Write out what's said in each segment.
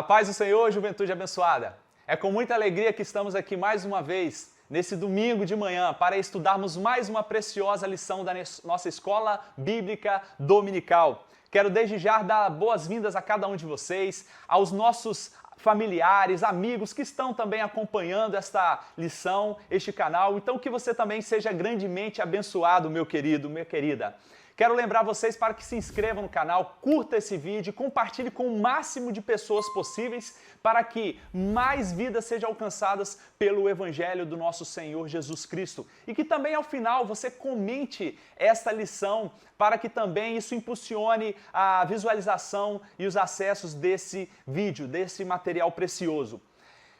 A paz do Senhor, juventude abençoada. É com muita alegria que estamos aqui mais uma vez, nesse domingo de manhã, para estudarmos mais uma preciosa lição da nossa escola bíblica dominical. Quero desde já dar boas-vindas a cada um de vocês, aos nossos familiares, amigos que estão também acompanhando esta lição, este canal. Então que você também seja grandemente abençoado, meu querido, minha querida. Quero lembrar vocês para que se inscrevam no canal, curta esse vídeo e compartilhe com o máximo de pessoas possíveis para que mais vidas sejam alcançadas pelo Evangelho do nosso Senhor Jesus Cristo. E que também ao final você comente esta lição para que também isso impulsione a visualização e os acessos desse vídeo, desse material precioso.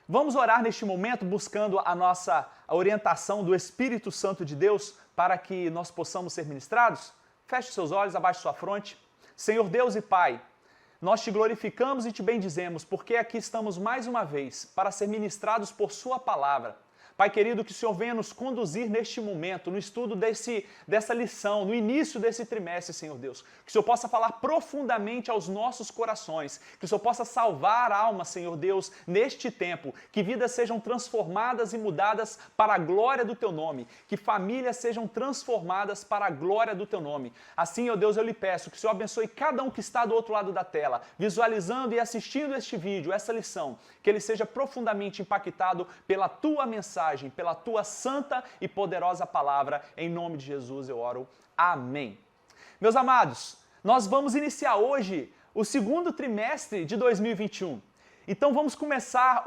Vamos orar neste momento buscando a nossa orientação do Espírito Santo de Deus para que nós possamos ser ministrados? Feche seus olhos, abaixe sua fronte. Senhor Deus e Pai, nós te glorificamos e te bendizemos, porque aqui estamos mais uma vez para ser ministrados por sua palavra. Pai querido, que o Senhor venha nos conduzir neste momento, no estudo dessa lição, no início desse trimestre, Senhor Deus. Que o Senhor possa falar profundamente aos nossos corações, que o Senhor possa salvar almas, Senhor Deus, neste tempo, que vidas sejam transformadas e mudadas para a glória do Teu nome, que famílias sejam transformadas para a glória do Teu nome. Assim, ó Deus, eu lhe peço que o Senhor abençoe cada um que está do outro lado da tela, visualizando e assistindo este vídeo, essa lição, que ele seja profundamente impactado pela Tua mensagem, pela Tua santa e poderosa palavra. Em nome de Jesus eu oro. Amém. Meus amados, nós vamos iniciar hoje o segundo trimestre de 2021. Então vamos começar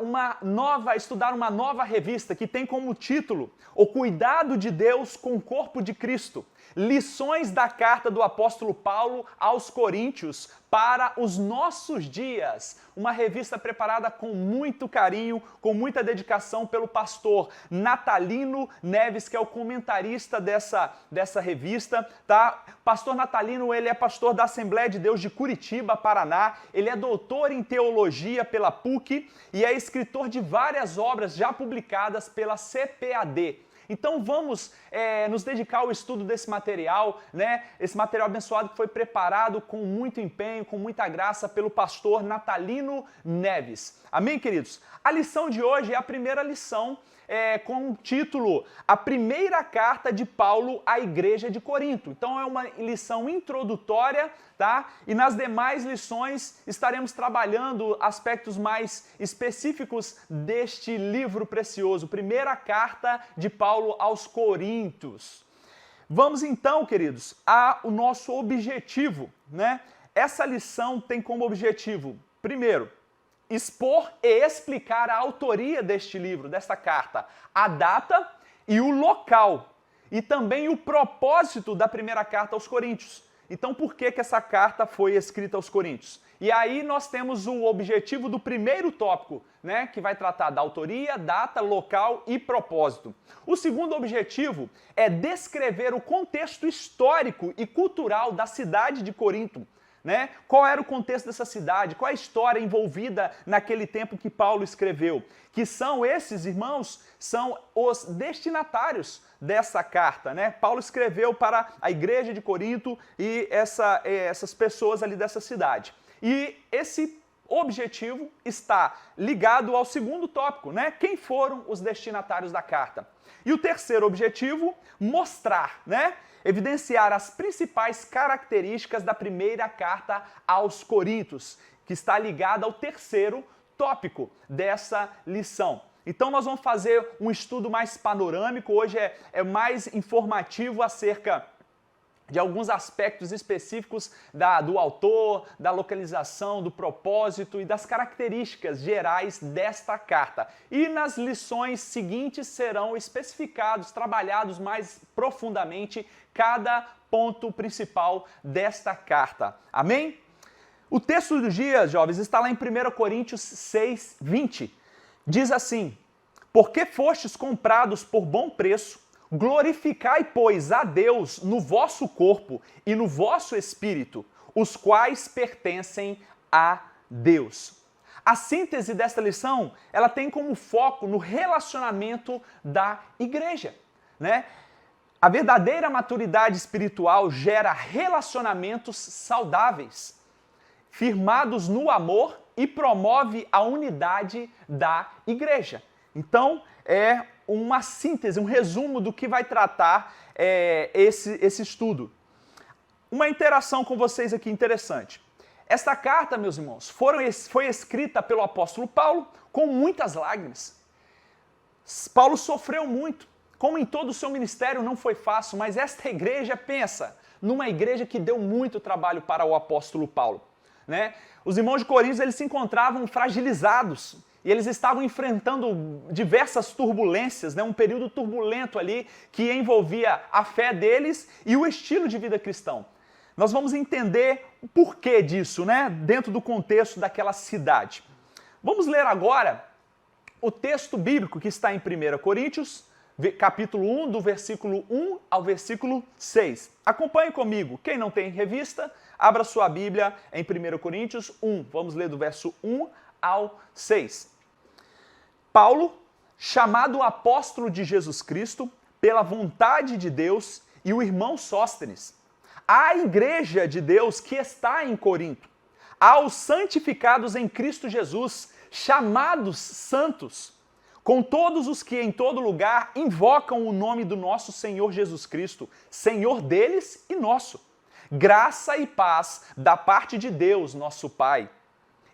a estudar uma nova revista que tem como título O Cuidado de Deus com o Corpo de Cristo. Lições da carta do apóstolo Paulo aos Coríntios para os nossos dias. Uma revista preparada com muito carinho, com muita dedicação pelo pastor Natalino Neves, que é o comentarista dessa revista, tá? Pastor Natalino, ele é pastor da Assembleia de Deus de Curitiba, Paraná. Ele é doutor em teologia pela PUC e é escritor de várias obras já publicadas pela CPAD. Então vamos nos dedicar ao estudo desse material, né? Esse material abençoado que foi preparado com muito empenho, com muita graça pelo pastor Natalino Neves. Amém, queridos? A lição de hoje é a primeira lição com o título A Primeira Carta de Paulo à Igreja de Corinto. Então é uma lição introdutória, tá? E nas demais lições estaremos trabalhando aspectos mais específicos deste livro precioso, Primeira Carta de Paulo aos Coríntios. Vamos então, queridos, ao nosso objetivo, né? Essa lição tem como objetivo, primeiro, expor e explicar a autoria deste livro, desta carta, a data e o local, e também o propósito da primeira carta aos Coríntios. Então, por que essa carta foi escrita aos Coríntios? E aí nós temos o objetivo do primeiro tópico, né, que vai tratar da autoria, data, local e propósito. O segundo objetivo é descrever o contexto histórico e cultural da cidade de Corinto. Né? Qual era o contexto dessa cidade? Qual a história envolvida naquele tempo que Paulo escreveu? Que são esses irmãos, são os destinatários dessa carta, né? Paulo escreveu para a igreja de Corinto e essas pessoas ali dessa cidade. E esse objetivo está ligado ao segundo tópico, né? Quem foram os destinatários da carta? E o terceiro objetivo, mostrar, né? Evidenciar as principais características da primeira carta aos Coríntios, que está ligada ao terceiro tópico dessa lição. Então nós vamos fazer um estudo mais panorâmico, hoje é mais informativo acerca de alguns aspectos específicos do autor, da localização, do propósito e das características gerais desta carta. E nas lições seguintes serão especificados, trabalhados mais profundamente cada ponto principal desta carta. Amém? O texto do dia, jovens, está lá em 1 Coríntios 6, 20. Diz assim: Porque fostes comprados por bom preço, glorificai, pois, a Deus no vosso corpo e no vosso espírito, os quais pertencem a Deus. A síntese desta lição, ela tem como foco no relacionamento da igreja, né? A verdadeira maturidade espiritual gera relacionamentos saudáveis. firmados no amor e promove a unidade da igreja. Então, é uma síntese, um resumo do que vai tratar esse estudo. Uma interação com vocês aqui interessante. Esta carta, meus irmãos, foi escrita pelo apóstolo Paulo com muitas lágrimas. Paulo sofreu muito. Como em todo o seu ministério não foi fácil, mas esta igreja, pensa, numa igreja que deu muito trabalho para o apóstolo Paulo, né? Os irmãos de Corinto, eles se encontravam fragilizados e eles estavam enfrentando diversas turbulências, né? Um período turbulento ali que envolvia a fé deles e o estilo de vida cristão. Nós vamos entender o porquê disso, né? Dentro do contexto daquela cidade. Vamos ler agora o texto bíblico que está em 1 Coríntios, capítulo 1, do versículo 1 ao versículo 6. Acompanhe comigo. Quem não tem revista, abra sua Bíblia em 1 Coríntios 1. Vamos ler do verso 1 ao 6. Paulo, chamado apóstolo de Jesus Cristo, pela vontade de Deus, e o irmão Sóstenes, à igreja de Deus que está em Corinto, aos santificados em Cristo Jesus, chamados santos, com todos os que em todo lugar invocam o nome do nosso Senhor Jesus Cristo, Senhor deles e nosso. Graça e paz da parte de Deus, nosso Pai,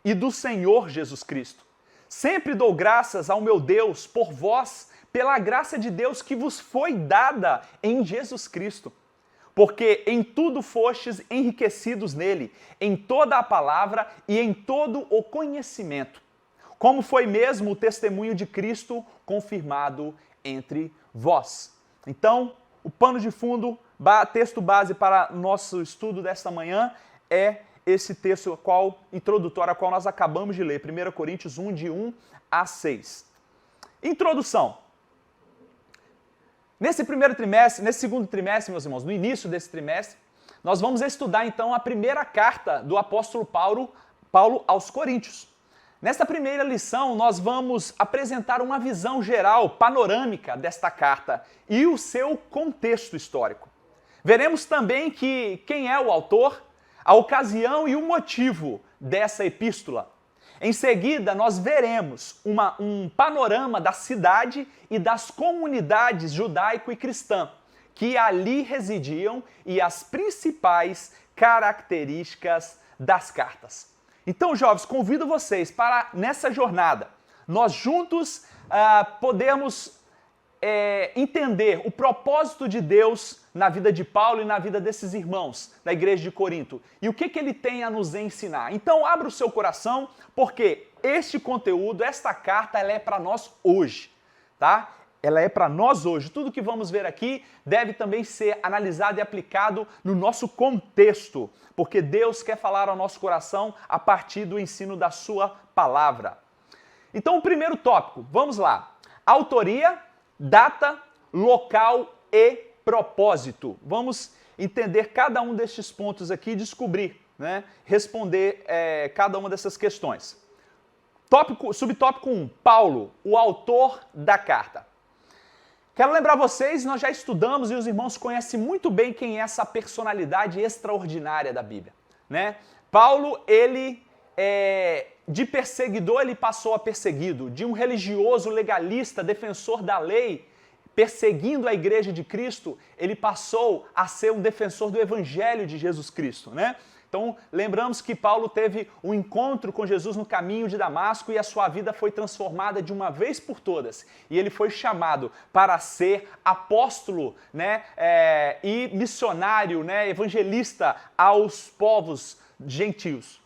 e do Senhor Jesus Cristo. Sempre dou graças ao meu Deus por vós, pela graça de Deus que vos foi dada em Jesus Cristo. Porque em tudo fostes enriquecidos nele, em toda a palavra e em todo o conhecimento, como foi mesmo o testemunho de Cristo confirmado entre vós. Então, o pano de fundo, texto base para nosso estudo desta manhã é esse texto introdutório, a qual nós acabamos de ler, 1 Coríntios 1, de 1 a 6. Introdução. Nesse segundo trimestre, meus irmãos, no início desse trimestre, nós vamos estudar então a primeira carta do apóstolo Paulo aos Coríntios. Nesta primeira lição, nós vamos apresentar uma visão geral, panorâmica desta carta e o seu contexto histórico. Veremos também quem é o autor, a ocasião e o motivo dessa epístola. Em seguida, nós veremos um panorama da cidade e das comunidades judaico e cristã que ali residiam e as principais características das cartas. Então, jovens, convido vocês para, nessa jornada, nós juntos podemos entender o propósito de Deus na vida de Paulo e na vida desses irmãos da igreja de Corinto e o que ele tem a nos ensinar. Então, abra o seu coração, porque este conteúdo, esta carta, ela é para nós hoje, tá? Ela é para nós hoje. Tudo que vamos ver aqui deve também ser analisado e aplicado no nosso contexto, porque Deus quer falar ao nosso coração a partir do ensino da sua palavra. Então, o primeiro tópico, vamos lá. Autoria, data, local e propósito. Vamos entender cada um destes pontos aqui e descobrir, né? Responder cada uma dessas questões. Subtópico 1, Paulo, o autor da carta. Quero lembrar vocês, nós já estudamos e os irmãos conhecem muito bem quem é essa personalidade extraordinária da Bíblia, né? Paulo, ele de perseguidor, ele passou a perseguido, de um religioso legalista, defensor da lei, perseguindo a igreja de Cristo, ele passou a ser um defensor do evangelho de Jesus Cristo, né? Então, lembramos que Paulo teve um encontro com Jesus no caminho de Damasco e a sua vida foi transformada de uma vez por todas. E ele foi chamado para ser apóstolo, né, e missionário, né, evangelista aos povos gentios.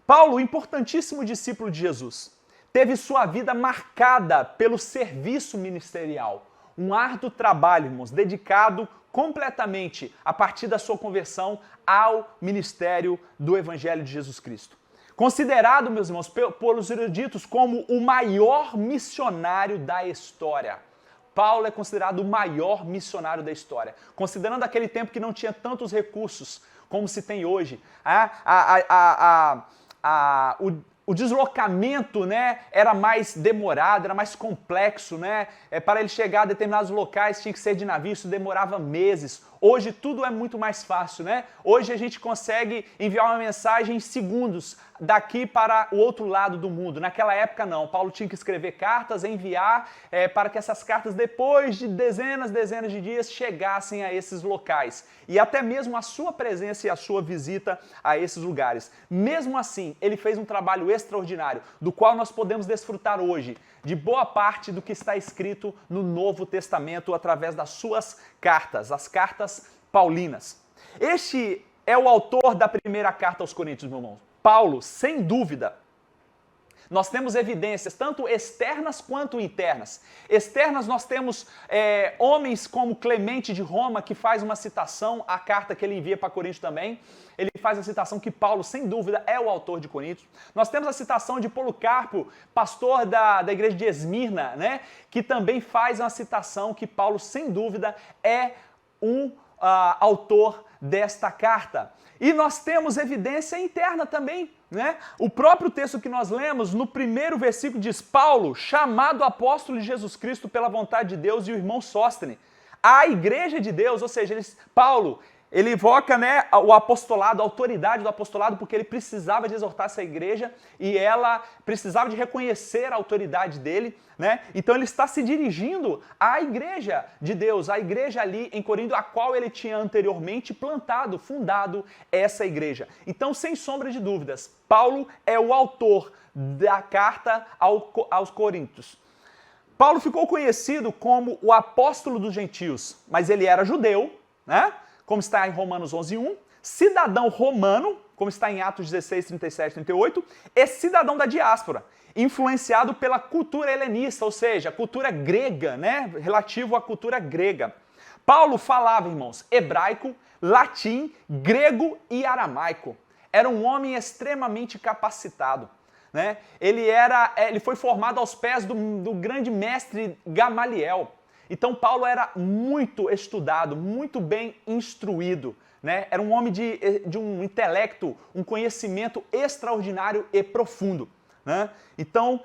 Paulo, importantíssimo discípulo de Jesus, teve sua vida marcada pelo serviço ministerial. Um árduo trabalho, irmãos, dedicado completamente, a partir da sua conversão, ao ministério do Evangelho de Jesus Cristo. Considerado, meus irmãos, pelos eruditos como o maior missionário da história. Paulo é considerado o maior missionário da história. Considerando aquele tempo que não tinha tantos recursos como se tem hoje. O deslocamento, né, era mais demorado, era mais complexo, né? Para ele chegar a determinados locais tinha que ser de navio, isso demorava meses. Hoje tudo é muito mais fácil, né? Hoje a gente consegue enviar uma mensagem em segundos daqui para o outro lado do mundo. Naquela época não, Paulo tinha que escrever cartas, enviar para que essas cartas depois de dezenas de dias chegassem a esses locais. E até mesmo a sua presença e a sua visita a esses lugares. Mesmo assim, ele fez um trabalho extraordinário, do qual nós podemos desfrutar hoje, de boa parte do que está escrito no Novo Testamento através das suas cartas, as cartas paulinas. Este é o autor da primeira carta aos Coríntios, meu irmão. Paulo, sem dúvida, nós temos evidências tanto externas quanto internas. Externas nós temos homens como Clemente de Roma, que faz uma citação à carta que ele envia para Corinto também. Ele faz a citação que Paulo, sem dúvida, é o autor de Coríntios. Nós temos a citação de Policarpo, pastor da igreja de Esmirna, né, que também faz uma citação que Paulo, sem dúvida, é um autor desta carta. E nós temos evidência interna também, né? O próprio texto que nós lemos, no primeiro versículo diz: Paulo, chamado apóstolo de Jesus Cristo pela vontade de Deus, e o irmão Sóstene. A igreja de Deus, ou seja, Paulo, ele evoca, né, o apostolado, a autoridade do apostolado, porque ele precisava de exortar essa igreja e ela precisava de reconhecer a autoridade dele, né? Então ele está se dirigindo à igreja de Deus, à igreja ali em Corinto, a qual ele tinha anteriormente plantado, fundado essa igreja. Então, sem sombra de dúvidas, Paulo é o autor da carta aos Coríntios. Paulo ficou conhecido como o apóstolo dos gentios, mas ele era judeu, né? Como está em Romanos 11:1, cidadão romano, como está em Atos 16, 37, 38, e cidadão da diáspora, influenciado pela cultura helenista, ou seja, a cultura grega, né? Relativo à cultura grega. Paulo falava, irmãos, hebraico, latim, grego e aramaico. Era um homem extremamente capacitado, né? Ele foi formado aos pés do grande mestre Gamaliel. Então Paulo era muito estudado, muito bem instruído, né? Era um homem de um intelecto, um conhecimento extraordinário e profundo, né? Então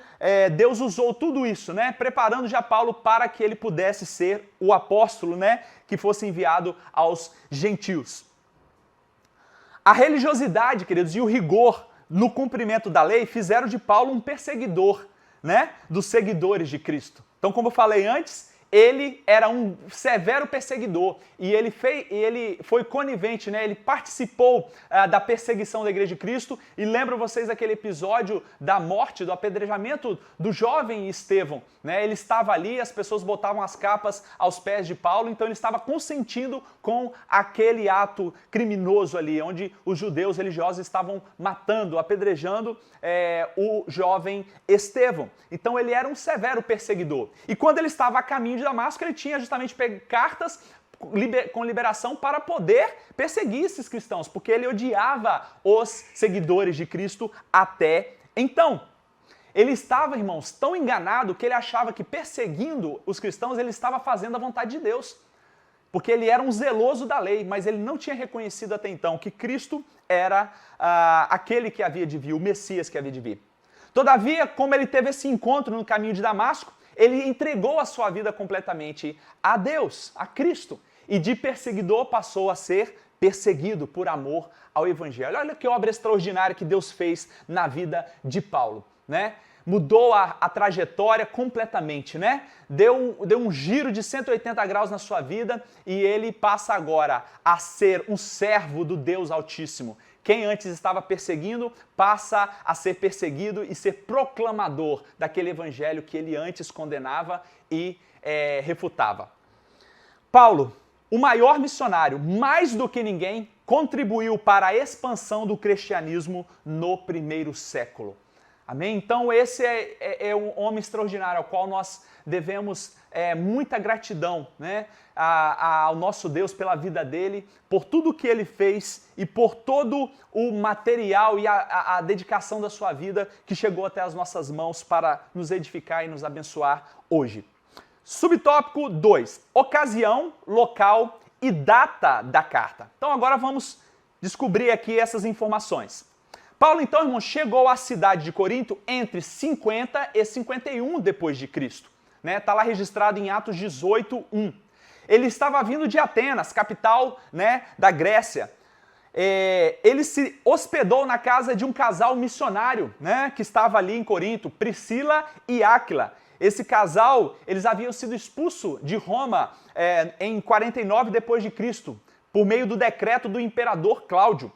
Deus usou tudo isso, né? Preparando já Paulo para que ele pudesse ser o apóstolo, né? Que fosse enviado aos gentios. A religiosidade, queridos, e o rigor no cumprimento da lei fizeram de Paulo um perseguidor, né? Dos seguidores de Cristo. Então, como eu falei antes, ele era um severo perseguidor e ele foi conivente, né? Ele participou da perseguição da Igreja de Cristo. E lembro vocês daquele episódio da morte, do apedrejamento do jovem Estevão, né? Ele estava ali, as pessoas botavam as capas aos pés de Paulo, então ele estava consentindo com aquele ato criminoso ali, onde os judeus religiosos estavam matando, apedrejando o jovem Estevão. Então ele era um severo perseguidor. E quando ele estava a caminho de Damasco, ele tinha justamente cartas com liberação para poder perseguir esses cristãos, porque ele odiava os seguidores de Cristo até então. Ele estava, irmãos, tão enganado que ele achava que perseguindo os cristãos ele estava fazendo a vontade de Deus, porque ele era um zeloso da lei, mas ele não tinha reconhecido até então que Cristo era aquele que havia de vir, o Messias que havia de vir. Todavia, como ele teve esse encontro no caminho de Damasco, ele entregou a sua vida completamente a Deus, a Cristo, e de perseguidor passou a ser perseguido por amor ao Evangelho. Olha que obra extraordinária que Deus fez na vida de Paulo, né? Mudou a trajetória completamente, né? Deu um giro de 180 graus na sua vida e ele passa agora a ser um servo do Deus Altíssimo. Quem antes estava perseguindo, passa a ser perseguido e ser proclamador daquele evangelho que ele antes condenava e refutava. Paulo, o maior missionário, mais do que ninguém, contribuiu para a expansão do cristianismo no primeiro século. Amém? Então esse é um homem extraordinário ao qual nós devemos muita gratidão, né, ao nosso Deus pela vida dele, por tudo que ele fez e por todo o material e a dedicação da sua vida que chegou até as nossas mãos para nos edificar e nos abençoar hoje. Subtópico 2. Ocasião, local e data da carta. Então agora vamos descobrir aqui essas informações. Paulo, então, irmão, chegou à cidade de Corinto entre 50 e 51 depois de Cristo. Está lá registrado em Atos 18:1. ele estava vindo de Atenas, capital, né, da Grécia. Ele se hospedou na casa de um casal missionário, né, que estava ali em Corinto, Priscila e Áquila. Esse casal, eles haviam sido expulsos de Roma em 49 depois de Cristo, por meio do decreto do imperador Cláudio.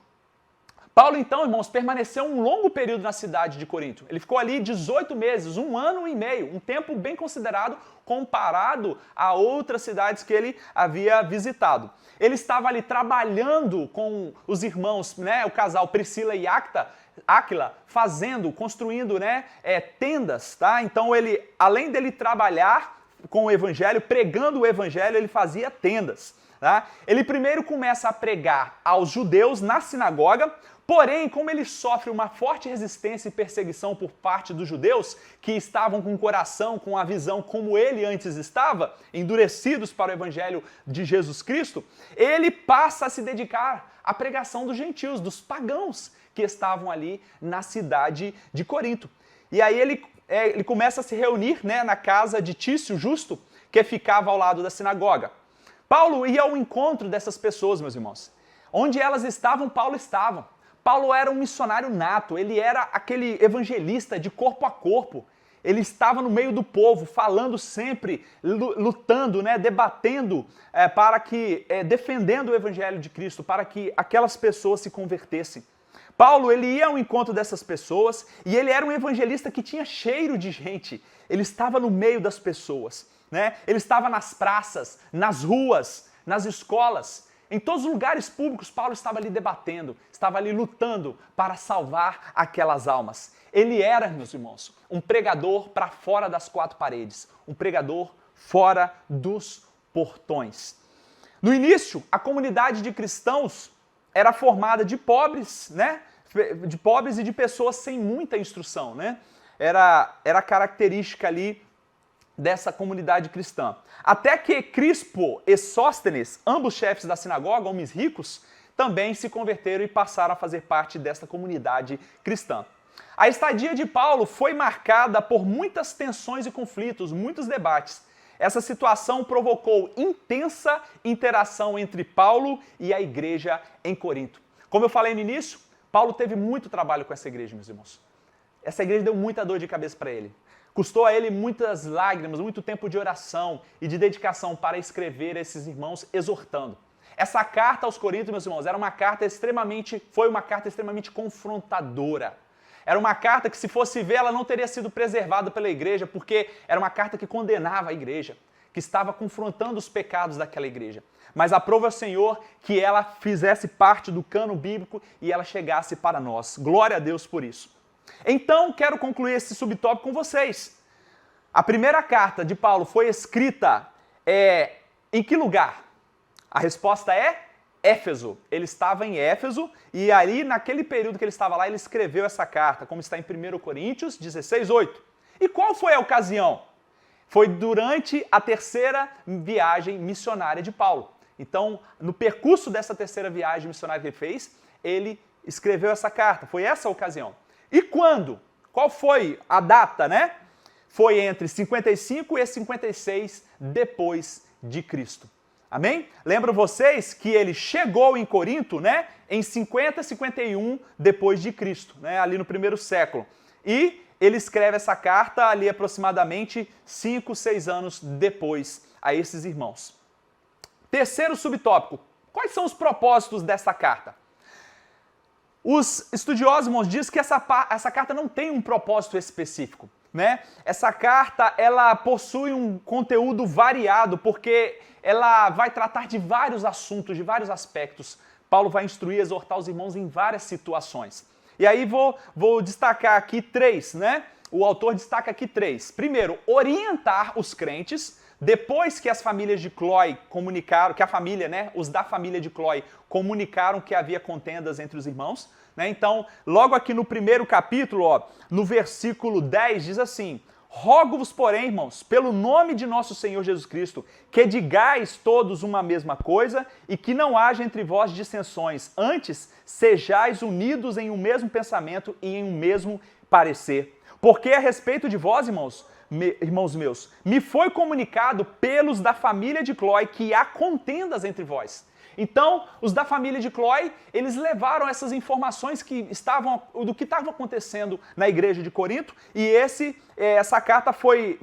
Paulo, então, irmãos, permaneceu um longo período na cidade de Corinto. Ele ficou ali 18 meses, 1 ano e meio, um tempo bem considerado comparado a outras cidades que ele havia visitado. Ele estava ali trabalhando com os irmãos, né, o casal Priscila e Áquila, construindo, né, tendas, tá? Então ele, além dele trabalhar com o evangelho, pregando o evangelho, ele fazia tendas. Tá? Ele primeiro começa a pregar aos judeus na sinagoga, porém, como ele sofre uma forte resistência e perseguição por parte dos judeus, que estavam com o coração, com a visão como ele antes estava, endurecidos para o evangelho de Jesus Cristo, ele passa a se dedicar à pregação dos gentios, dos pagãos que estavam ali na cidade de Corinto. E aí ele começa a se reunir, né, na casa de Tício Justo, que ficava ao lado da sinagoga. Paulo ia ao encontro dessas pessoas, meus irmãos. Onde elas estavam, Paulo estava. Paulo era um missionário nato, ele era aquele evangelista de corpo a corpo. Ele estava no meio do povo, falando sempre, lutando, né, debatendo, defendendo o evangelho de Cristo, para que aquelas pessoas se convertessem. Paulo, ele ia ao encontro dessas pessoas e ele era um evangelista que tinha cheiro de gente. Ele estava no meio das pessoas. Né? Ele estava nas praças, nas ruas, nas escolas, em todos os lugares públicos. Paulo estava ali debatendo, estava ali lutando para salvar aquelas almas. Ele era, meus irmãos, um pregador para fora das 4 paredes, um pregador fora dos portões. No início, a comunidade de cristãos era formada de pobres, né? De pobres e de pessoas sem muita instrução, né? Era característica ali dessa comunidade cristã. Até que Crispo e Sóstenes, ambos chefes da sinagoga, homens ricos, também se converteram e passaram a fazer parte dessa comunidade cristã. A estadia de Paulo foi marcada por muitas tensões e conflitos, muitos debates. Essa situação provocou intensa interação entre Paulo e a igreja em Corinto. Como eu falei no início, Paulo teve muito trabalho com essa igreja, meus irmãos. Essa igreja deu muita dor de cabeça para ele. Custou a ele muitas lágrimas, muito tempo de oração e de dedicação para escrever a esses irmãos exortando. Essa carta aos Coríntios, meus irmãos, foi uma carta extremamente confrontadora. Era uma carta que, se fosse ver, ela não teria sido preservada pela igreja, porque era uma carta que condenava a igreja, que estava confrontando os pecados daquela igreja. Mas aprova ao Senhor que ela fizesse parte do cânon bíblico e ela chegasse para nós. Glória a Deus por isso. Então, quero concluir esse subtópico com vocês. A primeira carta de Paulo foi escrita em que lugar? A resposta é Éfeso. Ele estava em Éfeso e ali, naquele período que ele estava lá, ele escreveu essa carta, como está em 1 Coríntios 16:8. E qual foi a ocasião? Foi durante a 3ª viagem missionária de Paulo. Então, no percurso dessa 3ª viagem missionária que ele fez, ele escreveu essa carta. Foi essa a ocasião. E quando? Qual foi a data, né? Foi entre 55 e 56 depois de Cristo. Amém? Lembro vocês que ele chegou em Corinto, né, em 50 e 51 depois de Cristo, né, ali no 1º século. E ele escreve essa carta ali aproximadamente 5, 6 anos depois a esses irmãos. Terceiro subtópico. Quais são os propósitos dessa carta? Os estudiosos, irmãos, dizem que essa carta não tem um propósito específico, né? Essa carta, ela possui um conteúdo variado, porque ela vai tratar de vários assuntos, de vários aspectos. Paulo vai instruir e exortar os irmãos em várias situações. E aí vou destacar aqui 3, né? O autor destaca aqui 3. Primeiro, orientar os crentes. Depois que as famílias de Cloé comunicaram, que a família, né, os da família de Cloé comunicaram que havia contendas entre os irmãos, né? Então, logo aqui no 1º capítulo, no versículo 10, diz assim: rogo-vos, porém, irmãos, pelo nome de nosso Senhor Jesus Cristo, que digais todos uma mesma coisa e que não haja entre vós dissensões, antes sejais unidos em um mesmo pensamento e em um mesmo parecer. Porque a respeito de vós, irmãos, irmãos meus, me foi comunicado pelos da família de Cloé que há contendas entre vós. Então, os da família de Cloé, eles levaram essas informações do que estava acontecendo na igreja de Corinto, e essa carta foi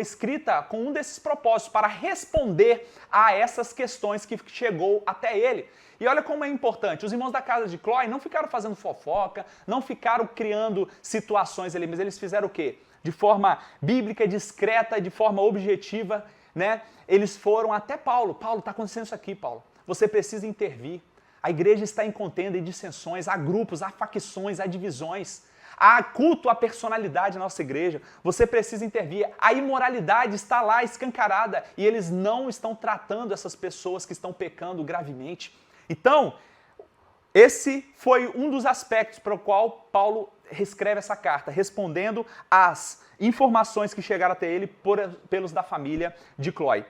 escrita com um desses propósitos, para responder a essas questões que chegou até ele. E olha como é importante, os irmãos da casa de Cloé não ficaram fazendo fofoca, não ficaram criando situações ali, mas eles fizeram o quê? De forma bíblica, discreta, de forma objetiva, né? Eles foram até Paulo. Paulo, está acontecendo isso aqui, Paulo. Você precisa intervir. A igreja está em contenda e dissensões, há grupos, há facções, há divisões. Há culto à personalidade na nossa igreja. Você precisa intervir. A imoralidade está lá escancarada e eles não estão tratando essas pessoas que estão pecando gravemente. Então, esse foi um dos aspectos para o qual Paulo escreve essa carta, respondendo às informações que chegaram até ele pelos da família de Cloé.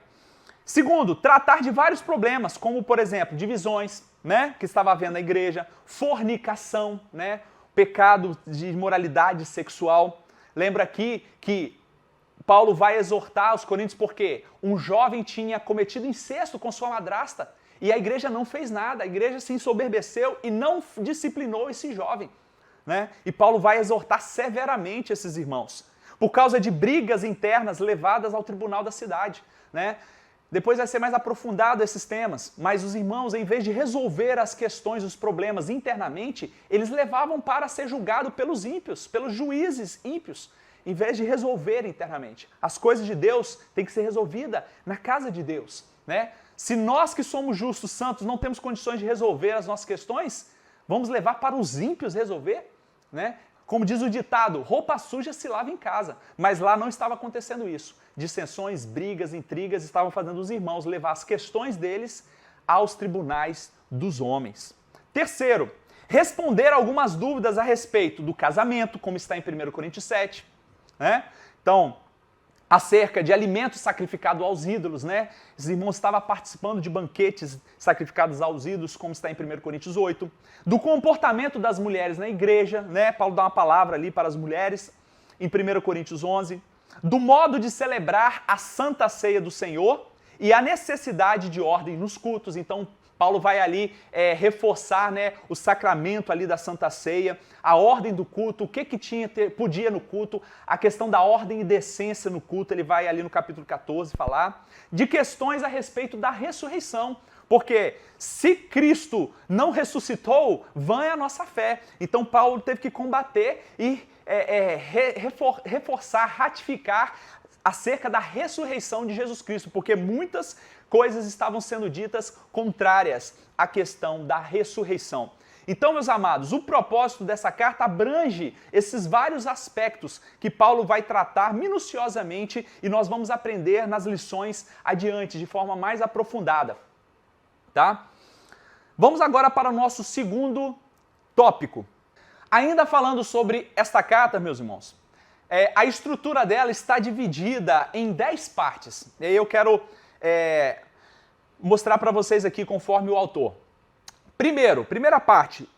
Segundo, tratar de vários problemas, como, por exemplo, divisões, né, que estava havendo na igreja, fornicação, né, pecado de imoralidade sexual. Lembra aqui que Paulo vai exortar os coríntios porque um jovem tinha cometido incesto com sua madrasta e a igreja não fez nada, a igreja se ensoberbeceu e não disciplinou esse jovem, né? E Paulo vai exortar severamente esses irmãos, por causa de brigas internas levadas ao tribunal da cidade, né? Depois vai ser mais aprofundado esses temas, mas os irmãos, em vez de resolver as questões, os problemas internamente, eles levavam para ser julgado pelos ímpios, pelos juízes ímpios, em vez de resolver internamente. As coisas de Deus têm que ser resolvidas na casa de Deus, né? Se nós que somos justos, santos, não temos condições de resolver as nossas questões, vamos levar para os ímpios resolver, né? Como diz o ditado, roupa suja se lava em casa. Mas lá não estava acontecendo isso. Dissensões, brigas, intrigas estavam fazendo os irmãos levar as questões deles aos tribunais dos homens. Terceiro, responder algumas dúvidas a respeito do casamento, como está em 1 Coríntios 7. Né? Então, acerca de alimentos sacrificados aos ídolos, né? Os irmãos estavam participando de banquetes sacrificados aos ídolos, como está em 1 Coríntios 8. Do comportamento das mulheres na igreja, né? Paulo dá uma palavra ali para as mulheres, em 1 Coríntios 11. Do modo de celebrar a Santa Ceia do Senhor e a necessidade de ordem nos cultos. Então, Paulo vai ali reforçar, né, o sacramento ali da Santa Ceia, a ordem do culto, o que podia no culto, a questão da ordem e decência no culto, ele vai ali no capítulo 14 falar, de questões a respeito da ressurreição, porque se Cristo não ressuscitou, vã é a nossa fé. Então Paulo teve que combater e reforçar, ratificar acerca da ressurreição de Jesus Cristo, porque muitas coisas estavam sendo ditas contrárias à questão da ressurreição. Então, meus amados, o propósito dessa carta abrange esses vários aspectos que Paulo vai tratar minuciosamente e nós vamos aprender nas lições adiante, de forma mais aprofundada. Tá? Vamos agora para o nosso segundo tópico. Ainda falando sobre esta carta, meus irmãos, a estrutura dela está dividida em 10 partes. E aí eu quero mostrar para vocês aqui conforme o autor. Primeira parte,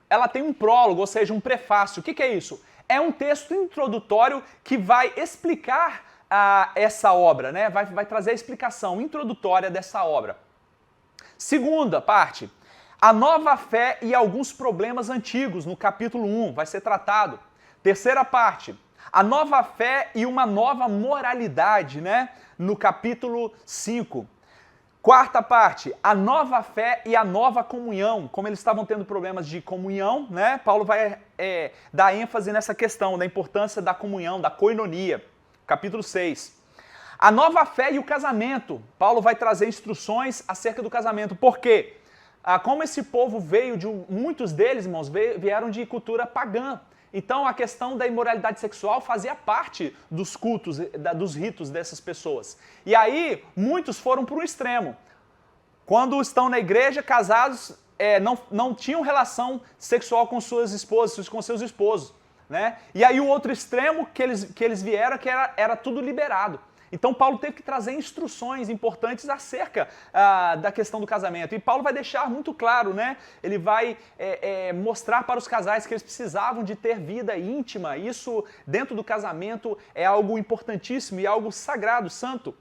ela tem um prólogo, ou seja, um prefácio. O que é isso? É um texto introdutório que vai explicar essa obra, né? Vai trazer a explicação introdutória dessa obra. Segunda parte, a nova fé e alguns problemas antigos, no capítulo 1, vai ser tratado. Terceira parte, a nova fé e uma nova moralidade, né? No capítulo 5. Quarta parte, a nova fé e a nova comunhão. Como eles estavam tendo problemas de comunhão, né? Paulo vai dar ênfase nessa questão, da importância da comunhão, da koinonia. Capítulo 6. A nova fé e o casamento. Paulo vai trazer instruções acerca do casamento. Por quê? Como esse povo muitos deles, irmãos, vieram de cultura pagã. Então, a questão da imoralidade sexual fazia parte dos cultos, dos ritos dessas pessoas. E aí, muitos foram para um extremo. Quando estão na igreja, casados, não tinham relação sexual com suas esposas, com seus esposos. Né? E aí, o outro extremo que eles vieram, que era tudo liberado. Então Paulo teve que trazer instruções importantes acerca da questão do casamento. E Paulo vai deixar muito claro, né? Ele vai mostrar para os casais que eles precisavam de ter vida íntima. Isso dentro do casamento é algo importantíssimo e algo sagrado, santo.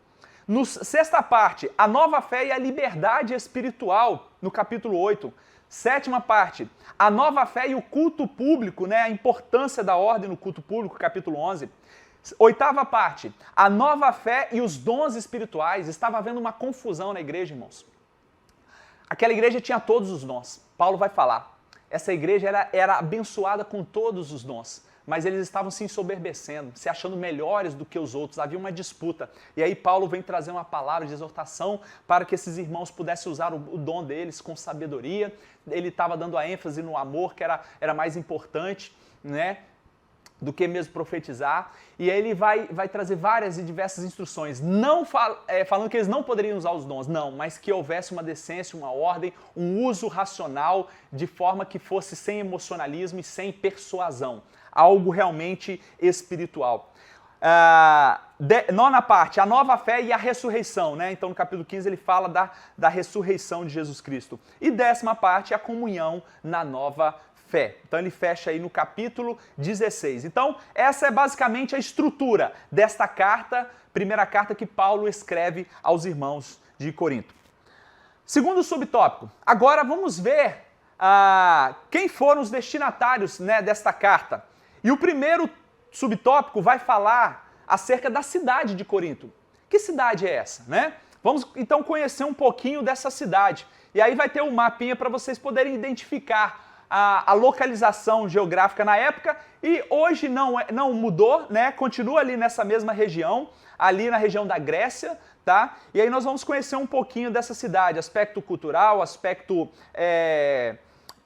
Sexta parte, a nova fé e a liberdade espiritual, no capítulo 8. Sétima parte, a nova fé e o culto público, né? A importância da ordem no culto público, capítulo 11. Oitava parte, a nova fé e os dons espirituais. Estava havendo uma confusão na igreja, irmãos. Aquela igreja tinha todos os dons. Paulo vai falar. Essa igreja era abençoada com todos os dons, mas eles estavam se ensoberbecendo, se achando melhores do que os outros. Havia uma disputa. E aí Paulo vem trazer uma palavra de exortação para que esses irmãos pudessem usar o dom deles com sabedoria. Ele estava dando a ênfase no amor, que era mais importante, né, do que mesmo profetizar. E aí ele vai trazer várias e diversas instruções, não falando que eles não poderiam usar os dons, não, mas que houvesse uma decência, uma ordem, um uso racional, de forma que fosse sem emocionalismo e sem persuasão, algo realmente espiritual. Nona parte, a nova fé e a ressurreição, né? Então no capítulo 15 ele fala da ressurreição de Jesus Cristo. E décima parte, a comunhão na nova fé. Então ele fecha aí no capítulo 16. Então essa é basicamente a estrutura desta carta, primeira carta que Paulo escreve aos irmãos de Corinto. Segundo subtópico, agora vamos ver quem foram os destinatários, né, desta carta. E o primeiro subtópico vai falar acerca da cidade de Corinto. Que cidade é essa, né? Vamos então conhecer um pouquinho dessa cidade. E aí vai ter um mapinha para vocês poderem identificar a localização geográfica na época, e hoje não mudou, né? Continua ali nessa mesma região, ali na região da Grécia, tá? E aí nós vamos conhecer um pouquinho dessa cidade, aspecto cultural, aspecto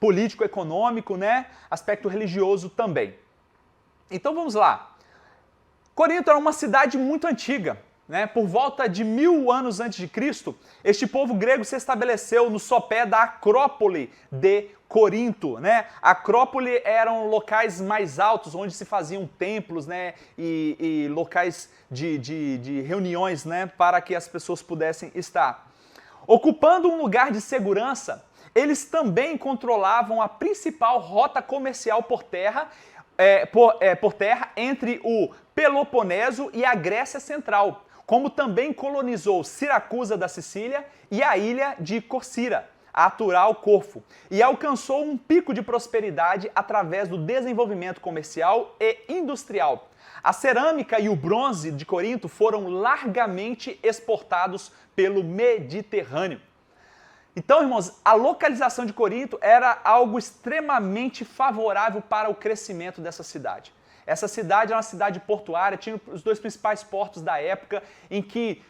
político-econômico, né? Aspecto religioso também. Então vamos lá. Corinto era uma cidade muito antiga, né? Por volta de 1000 anos antes de Cristo, este povo grego se estabeleceu no sopé da Acrópole de Corinto, né? A Acrópole eram locais mais altos, onde se faziam templos, né? E locais de reuniões, né? Para que as pessoas pudessem estar. Ocupando um lugar de segurança, eles também controlavam a principal rota comercial por terra, entre o Peloponeso e a Grécia Central, como também colonizou Siracusa da Sicília e a ilha de Corcira, a atual Corfo, e alcançou um pico de prosperidade através do desenvolvimento comercial e industrial. A cerâmica e o bronze de Corinto foram largamente exportados pelo Mediterrâneo. Então, irmãos, a localização de Corinto era algo extremamente favorável para o crescimento dessa cidade. Essa cidade era uma cidade portuária, tinha os dois principais portos da época, em que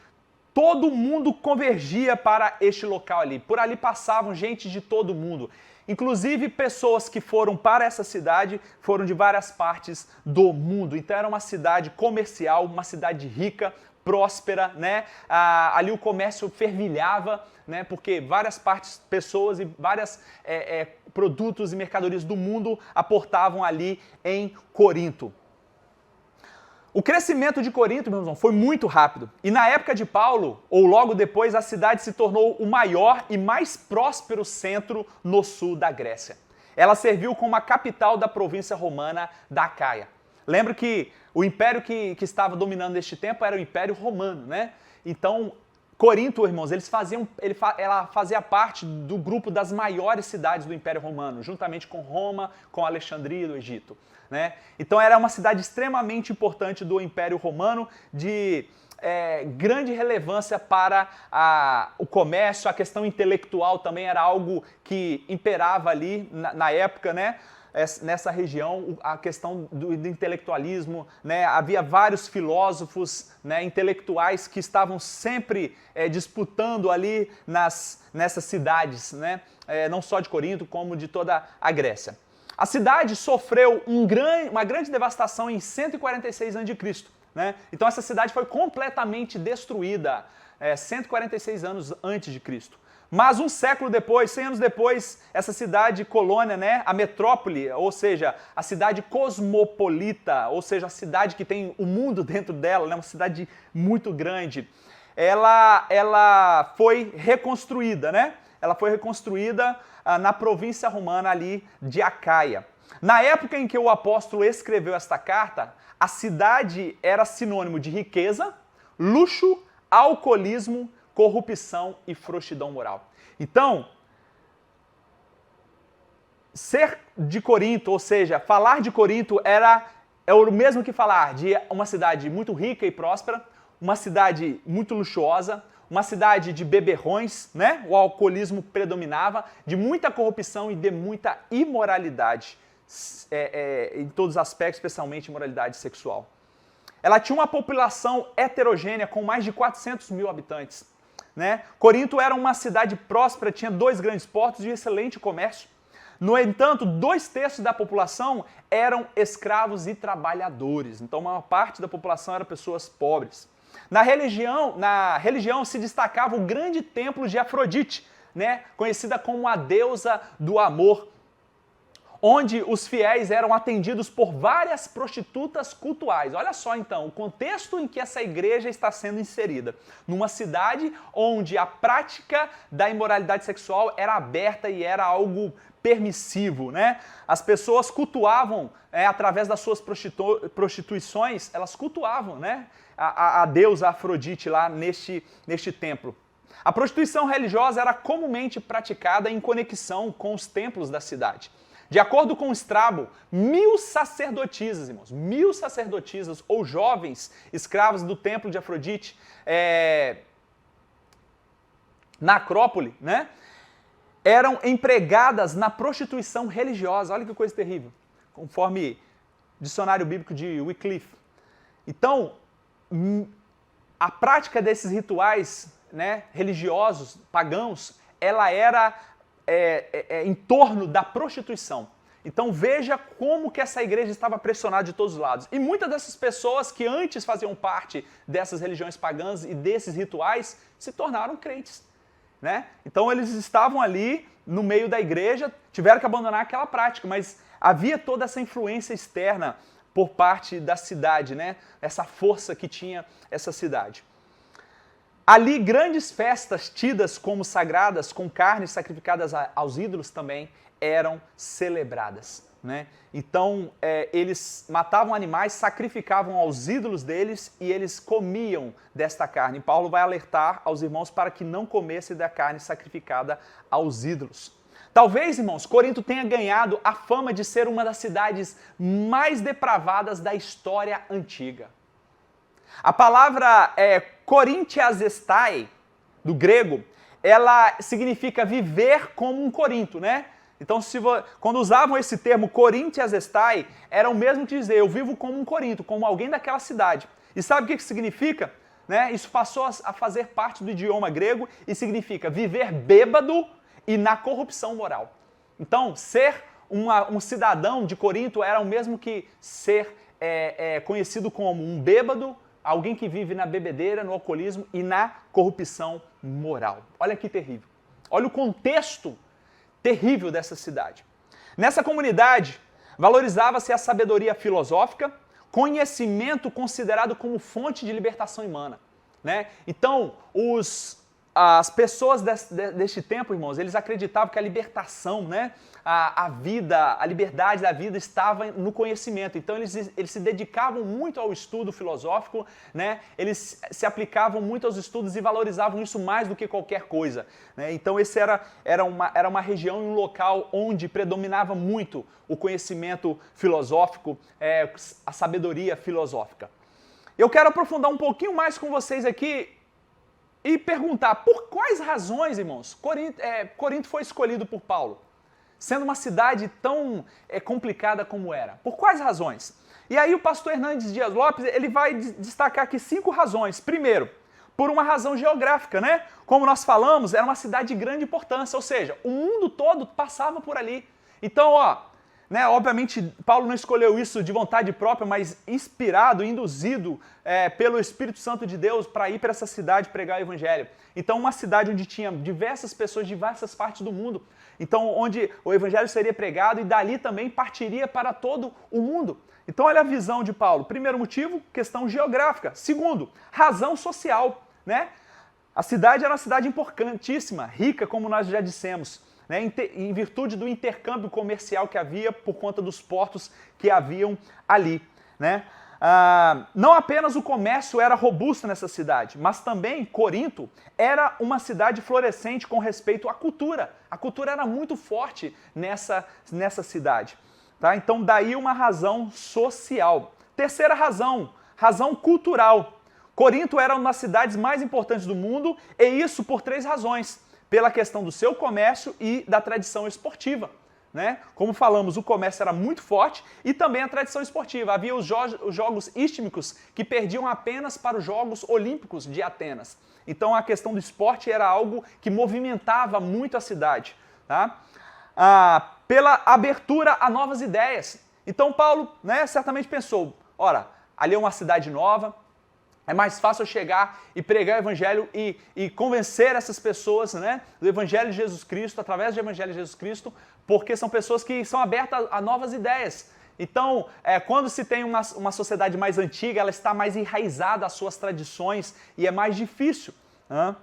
todo mundo convergia para este local ali. Por ali passavam gente de todo mundo. Inclusive, pessoas que foram para essa cidade foram de várias partes do mundo. Então, era uma cidade comercial, uma cidade rica, próspera, né? Ali o comércio fervilhava, né? Porque várias partes, pessoas e vários produtos e mercadorias do mundo aportavam ali em Corinto. O crescimento de Corinto, meus irmãos, foi muito rápido. E na época de Paulo, ou logo depois, a cidade se tornou o maior e mais próspero centro no sul da Grécia. Ela serviu como a capital da província romana da Acaia. Lembra que o império que estava dominando neste tempo era o Império Romano, né? Então, Corinto, irmãos, ela fazia parte do grupo das maiores cidades do Império Romano, juntamente com Roma, com Alexandria do Egito, né? Então era uma cidade extremamente importante do Império Romano, de grande relevância para o comércio, a questão intelectual também era algo que imperava ali na época, né? Nessa região, a questão do intelectualismo, né? Havia vários filósofos, né, intelectuais que estavam sempre disputando ali nessas cidades, né? Não só de Corinto, como de toda a Grécia. A cidade sofreu uma grande devastação em 146 a.C., né? Então essa cidade foi completamente destruída 146 anos antes de Cristo. Mas um século depois, 100 anos depois, essa cidade colônia, né, a metrópole, ou seja, a cidade cosmopolita, ou seja, a cidade que tem o mundo dentro dela, né, uma cidade muito grande, ela foi reconstruída, né? Ela foi reconstruída na província romana ali de Acaia. Na época em que o apóstolo escreveu esta carta, a cidade era sinônimo de riqueza, luxo, alcoolismo, corrupção e frouxidão moral. Então, ser de Corinto, ou seja, falar de Corinto é o mesmo que falar de uma cidade muito rica e próspera, uma cidade muito luxuosa, uma cidade de beberrões, né? O alcoolismo predominava, de muita corrupção e de muita imoralidade, em todos os aspectos, especialmente imoralidade sexual. Ela tinha uma população heterogênea com mais de 400 mil habitantes. Né? Corinto era uma cidade próspera, tinha 2 grandes portos de excelente comércio. No entanto, 2/3 da população eram escravos e trabalhadores. Então, a maior parte da população eram pessoas pobres. Na religião se destacava o grande templo de Afrodite, né? Conhecida como a deusa do amor, onde os fiéis eram atendidos por várias prostitutas cultuais. Olha só então, o contexto em que essa igreja está sendo inserida. Numa cidade onde a prática da imoralidade sexual era aberta e era algo permissivo, né? As pessoas cultuavam, através das suas prostituições, elas cultuavam, né? A deusa Afrodite lá neste templo. A prostituição religiosa era comumente praticada em conexão com os templos da cidade. De acordo com o Strabo, 1000 sacerdotisas, irmãos, 1000 sacerdotisas ou jovens escravos do templo de Afrodite, na Acrópole, né, eram empregadas na prostituição religiosa. Olha que coisa terrível, conforme o dicionário bíblico de Wycliffe. Então, a prática desses rituais, né, religiosos, pagãos, ela era em torno da prostituição. Então veja como que essa igreja estava pressionada de todos os lados. E muitas dessas pessoas que antes faziam parte dessas religiões pagãs e desses rituais se tornaram crentes, né? Então eles estavam ali no meio da igreja, tiveram que abandonar aquela prática, mas havia toda essa influência externa por parte da cidade, né? Essa força que tinha essa cidade. Ali, grandes festas tidas como sagradas, com carnes sacrificadas aos ídolos também, eram celebradas, né? Então, eles matavam animais, sacrificavam aos ídolos deles e eles comiam desta carne. Paulo vai alertar aos irmãos para que não comessem da carne sacrificada aos ídolos. Talvez, irmãos, Corinto tenha ganhado a fama de ser uma das cidades mais depravadas da história antiga. A palavra Korintiazestai, do grego, ela significa viver como um Corinto, né? Então, quando usavam esse termo Korintiazestai, era o mesmo que dizer, eu vivo como um Corinto, como alguém daquela cidade. E sabe o que significa? Né? Isso passou a fazer parte do idioma grego e significa viver bêbado e na corrupção moral. Então, ser um cidadão de Corinto era o mesmo que ser conhecido como um bêbado, alguém que vive na bebedeira, no alcoolismo e na corrupção moral. Olha que terrível. Olha o contexto terrível dessa cidade. Nessa comunidade, valorizava-se a sabedoria filosófica, conhecimento considerado como fonte de libertação humana, né? Então, as pessoas deste tempo, irmãos, eles acreditavam que a libertação, né, a vida, a liberdade da vida estava no conhecimento. Então eles se dedicavam muito ao estudo filosófico, né? Eles se aplicavam muito aos estudos e valorizavam isso mais do que qualquer coisa, né? Então esse era uma região e um local onde predominava muito o conhecimento filosófico, a sabedoria filosófica. Eu quero aprofundar um pouquinho mais com vocês aqui e perguntar por quais razões, irmãos, Corinto foi escolhido por Paulo, sendo uma cidade tão complicada como era. Por quais razões? E aí o pastor Hernandes Dias Lopes, ele vai destacar aqui 5 razões. Primeiro, por uma razão geográfica, né? Como nós falamos, era uma cidade de grande importância, ou seja, o mundo todo passava por ali. Então, né? Obviamente, Paulo não escolheu isso de vontade própria, mas inspirado, induzido pelo Espírito Santo de Deus para ir para essa cidade pregar o Evangelho. Então, uma cidade onde tinha diversas pessoas de diversas partes do mundo. Então, onde o Evangelho seria pregado e dali também partiria para todo o mundo. Então, olha a visão de Paulo. Primeiro motivo, questão geográfica. Segundo, razão social, né? A cidade era uma cidade importantíssima, rica, como nós já dissemos, né? Em virtude do intercâmbio comercial que havia por conta dos portos que haviam ali, né? Não apenas o comércio era robusto nessa cidade, mas também Corinto era uma cidade florescente com respeito à cultura. A cultura era muito forte nessa cidade. Tá? Então, daí uma razão social. Terceira razão, razão cultural. Corinto era uma das cidades mais importantes do mundo, e isso por 3 razões. Pela questão do seu comércio e da tradição esportiva. Né? Como falamos, o comércio era muito forte e também a tradição esportiva. Havia os jogos istmicos que perdiam apenas para os Jogos Olímpicos de Atenas. Então a questão do esporte era algo que movimentava muito a cidade. Tá? Pela abertura a novas ideias. Então Paulo, né, certamente pensou, ora, ali é uma cidade nova, é mais fácil eu chegar e pregar o Evangelho e convencer essas pessoas, né, do Evangelho de Jesus Cristo, através do Evangelho de Jesus Cristo, porque são pessoas que são abertas a novas ideias. Então, quando se tem uma sociedade mais antiga, ela está mais enraizada às suas tradições e é mais difícil. Né?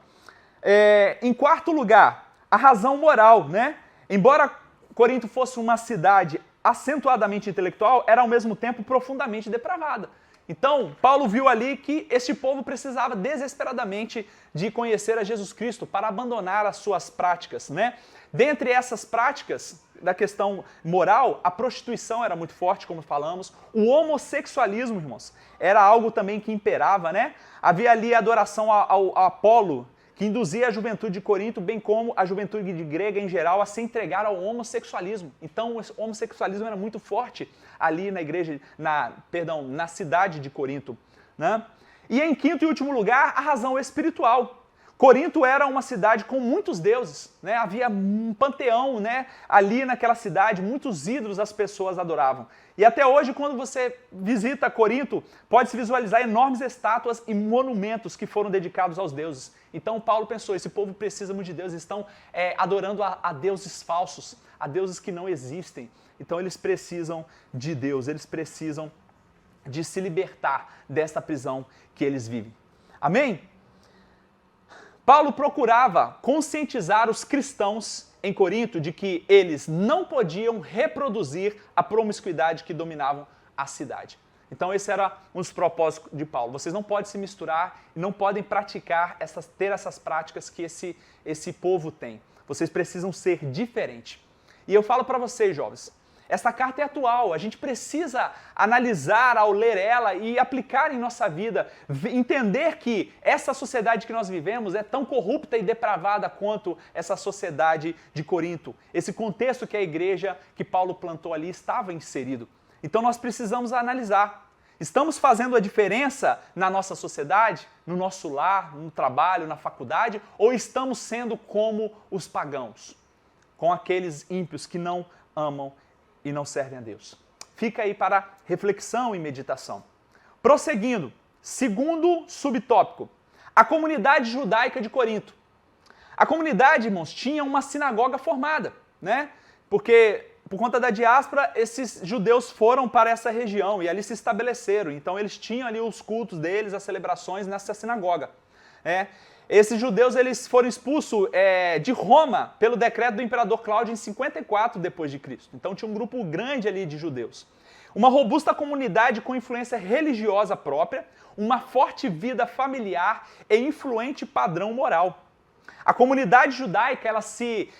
Em quarto lugar, a razão moral. Né? Embora Corinto fosse uma cidade acentuadamente intelectual, era ao mesmo tempo profundamente depravada. Então, Paulo viu ali que este povo precisava desesperadamente de conhecer a Jesus Cristo para abandonar as suas práticas, né? Dentre essas práticas da questão moral, a prostituição era muito forte, como falamos. O homossexualismo, irmãos, era algo também que imperava, né? Havia ali a adoração ao Apolo, que induzia a juventude de Corinto, bem como a juventude grega em geral, a se entregar ao homossexualismo. Então, o homossexualismo era muito forte ali na igreja, na cidade de Corinto. Né? E em quinto e último lugar, a razão espiritual. Corinto era uma cidade com muitos deuses, né? Havia um panteão, né, ali naquela cidade, muitos ídolos as pessoas adoravam. E até hoje, quando você visita Corinto, pode-se visualizar enormes estátuas e monumentos que foram dedicados aos deuses. Então Paulo pensou, esse povo precisa muito de Deus, estão adorando a deuses falsos, a deuses que não existem. Então eles precisam de Deus, eles precisam de se libertar desta prisão que eles vivem. Amém? Paulo procurava conscientizar os cristãos em Corinto de que eles não podiam reproduzir a promiscuidade que dominavam a cidade. Então esse era um dos propósitos de Paulo. Vocês não podem se misturar e não podem praticar, ter essas práticas que esse povo tem. Vocês precisam ser diferentes. E eu falo para vocês, jovens, essa carta é atual, a gente precisa analisar ao ler ela e aplicar em nossa vida, entender que essa sociedade que nós vivemos é tão corrupta e depravada quanto essa sociedade de Corinto. Esse contexto que a igreja que Paulo plantou ali estava inserido. Então nós precisamos analisar. Estamos fazendo a diferença na nossa sociedade, no nosso lar, no trabalho, na faculdade, ou estamos sendo como os pagãos, com aqueles ímpios que não amam e não servem a Deus? Fica aí para reflexão e meditação. Prosseguindo, segundo subtópico, a comunidade judaica de Corinto. A comunidade, irmãos, tinha uma sinagoga formada, né? Porque por conta da diáspora, esses judeus foram para essa região e ali se estabeleceram. Então eles tinham ali os cultos deles, as celebrações nessa sinagoga. Esses judeus eles foram expulsos de Roma pelo decreto do imperador Cláudio em 54 depois de Cristo. Então tinha um grupo grande ali de judeus. Uma robusta comunidade com influência religiosa própria, uma forte vida familiar e influente padrão moral. A comunidade judaica ela se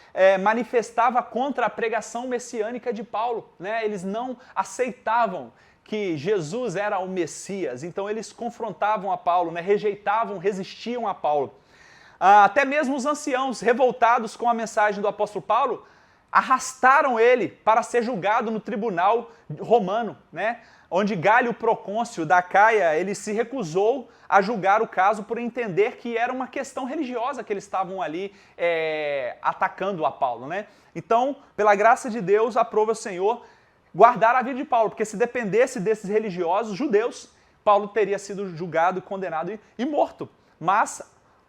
manifestava contra a pregação messiânica de Paulo, né? Eles não aceitavam que Jesus era o Messias, então eles confrontavam a Paulo, né? Rejeitavam, resistiam a Paulo. Até mesmo os anciãos, revoltados com a mensagem do apóstolo Paulo, arrastaram ele para ser julgado no tribunal romano, né? Onde Galho Procôncio da Acaia, ele se recusou a julgar o caso por entender que era uma questão religiosa que eles estavam ali atacando a Paulo, né? Então, pela graça de Deus, aprova o Senhor, guardar a vida de Paulo, porque se dependesse desses religiosos judeus, Paulo teria sido julgado, condenado e morto. Mas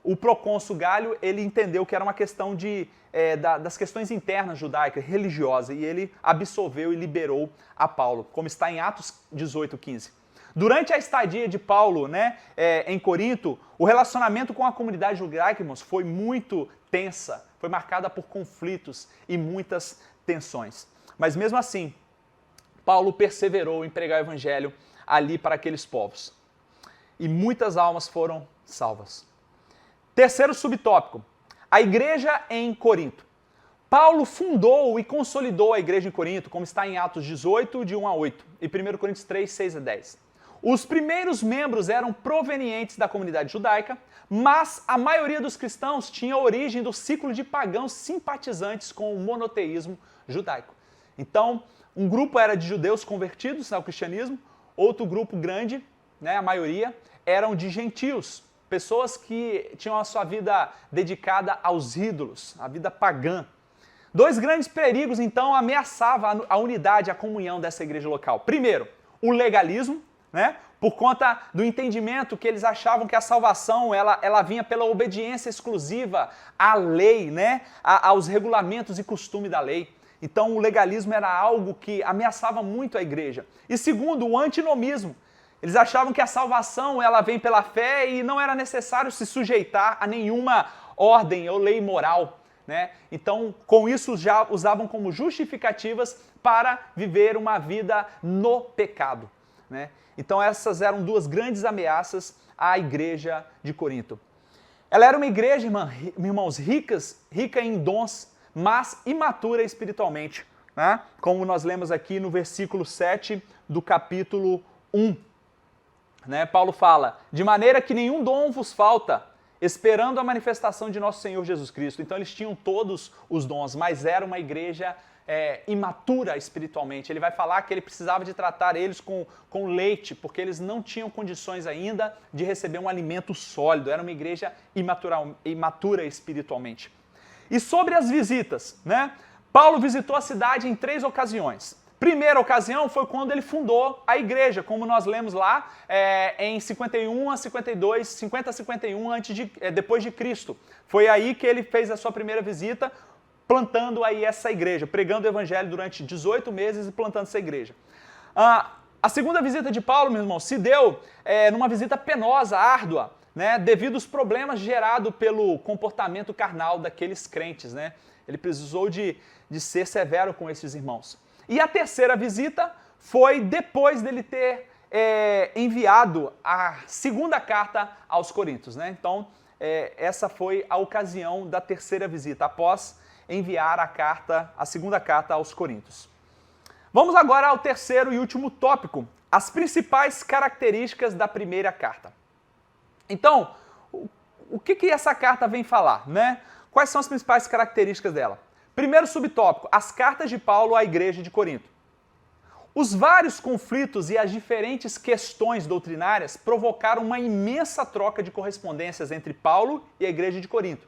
o procônsul Galho, ele entendeu que era uma questão das questões internas judaicas, religiosas, e ele absolveu e liberou a Paulo, como está em Atos 18:15. Durante a estadia de Paulo, em Corinto, o relacionamento com a comunidade judaica, irmãos, foi muito tensa, foi marcada por conflitos e muitas tensões. Mas mesmo assim, Paulo perseverou em pregar o evangelho ali para aqueles povos. E muitas almas foram salvas. Terceiro subtópico, a igreja em Corinto. Paulo fundou e consolidou a igreja em Corinto, como está em Atos 18, de 1 a 8, e 1 Coríntios 3, 6 a 10. Os primeiros membros eram provenientes da comunidade judaica, mas a maioria dos cristãos tinha origem do ciclo de pagãos simpatizantes com o monoteísmo judaico. Então, um grupo era de judeus convertidos ao cristianismo, outro grupo grande, a maioria, eram de gentios, pessoas que tinham a sua vida dedicada aos ídolos, a vida pagã. Dois grandes perigos, então, ameaçavam a unidade, a comunhão dessa igreja local. Primeiro, o legalismo, por conta do entendimento que eles achavam que a salvação ela vinha pela obediência exclusiva à lei, aos regulamentos e costumes da lei. Então o legalismo era algo que ameaçava muito a igreja. E segundo, o antinomismo. Eles achavam que a salvação ela vem pela fé e não era necessário se sujeitar a nenhuma ordem ou lei moral. Então, com isso já usavam como justificativas para viver uma vida no pecado. Então essas eram duas grandes ameaças à igreja de Corinto. Ela era uma igreja, irmãos, rica em dons, mas imatura espiritualmente, como nós lemos aqui no versículo 7 do capítulo 1. Paulo fala, de maneira que nenhum dom vos falta, esperando a manifestação de nosso Senhor Jesus Cristo. Então eles tinham todos os dons, mas era uma igreja imatura espiritualmente. Ele vai falar que ele precisava de tratar eles com leite, porque eles não tinham condições ainda de receber um alimento sólido. Era uma igreja imatura espiritualmente. E sobre as visitas, Paulo visitou a cidade em 3 ocasiões. Primeira ocasião foi quando ele fundou a igreja, como nós lemos lá em 51 a 52, 50 a 51 depois de Cristo. Foi aí que ele fez a sua primeira visita, plantando aí essa igreja, pregando o evangelho durante 18 meses e plantando essa igreja. A segunda visita de Paulo, meu irmão, se deu numa visita penosa, árdua, devido aos problemas gerados pelo comportamento carnal daqueles crentes. Ele precisou de ser severo com esses irmãos. E a terceira visita foi depois dele ter enviado a segunda carta aos Coríntios. Então, essa foi a ocasião da terceira visita, após enviar a segunda carta aos Coríntios. Vamos agora ao terceiro e último tópico, as principais características da primeira carta. Então, o que essa carta vem falar? Quais são as principais características dela? Primeiro subtópico, as cartas de Paulo à igreja de Corinto. Os vários conflitos e as diferentes questões doutrinárias provocaram uma imensa troca de correspondências entre Paulo e a igreja de Corinto.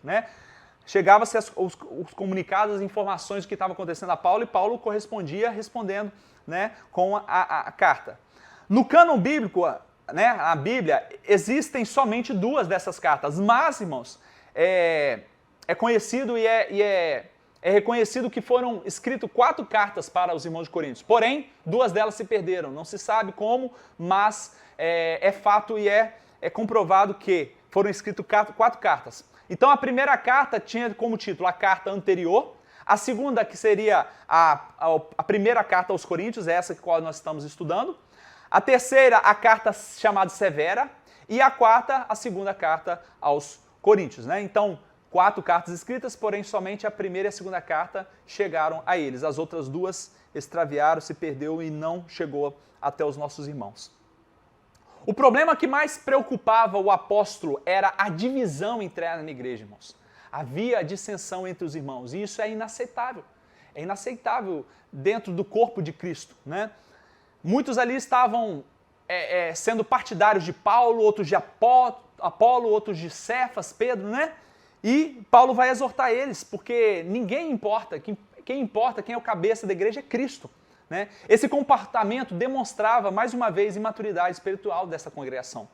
Chegava-se os comunicados, as informações do que estava acontecendo a Paulo, e Paulo correspondia respondendo com a carta. No cânon bíblico, a Bíblia, existem somente 2 dessas cartas, mas, irmãos, é conhecido e é reconhecido que foram escritas 4 cartas para os irmãos de Coríntios. Porém, 2 delas se perderam. Não se sabe como, mas é fato e é comprovado que foram escritas 4 cartas. Então, a primeira carta tinha como título a carta anterior. A segunda, que seria a primeira carta aos Coríntios, essa que nós estamos estudando. A terceira, a carta chamada Severa. E a quarta, a segunda carta aos Coríntios. Então, 4 cartas escritas, porém somente a primeira e a segunda carta chegaram a eles. As outras 2 extraviaram, se perdeu e não chegou até os nossos irmãos. O problema que mais preocupava o apóstolo era a divisão interna na igreja, irmãos. Havia dissensão entre os irmãos, e isso é inaceitável. É inaceitável dentro do corpo de Cristo. Muitos ali estavam sendo partidários de Paulo, outros de Apolo, outros de Cefas, Pedro, E Paulo vai exortar eles, porque ninguém importa. Quem importa, quem é o cabeça da igreja é Cristo. né? Esse comportamento demonstrava, mais uma vez, imaturidade espiritual dessa congregação.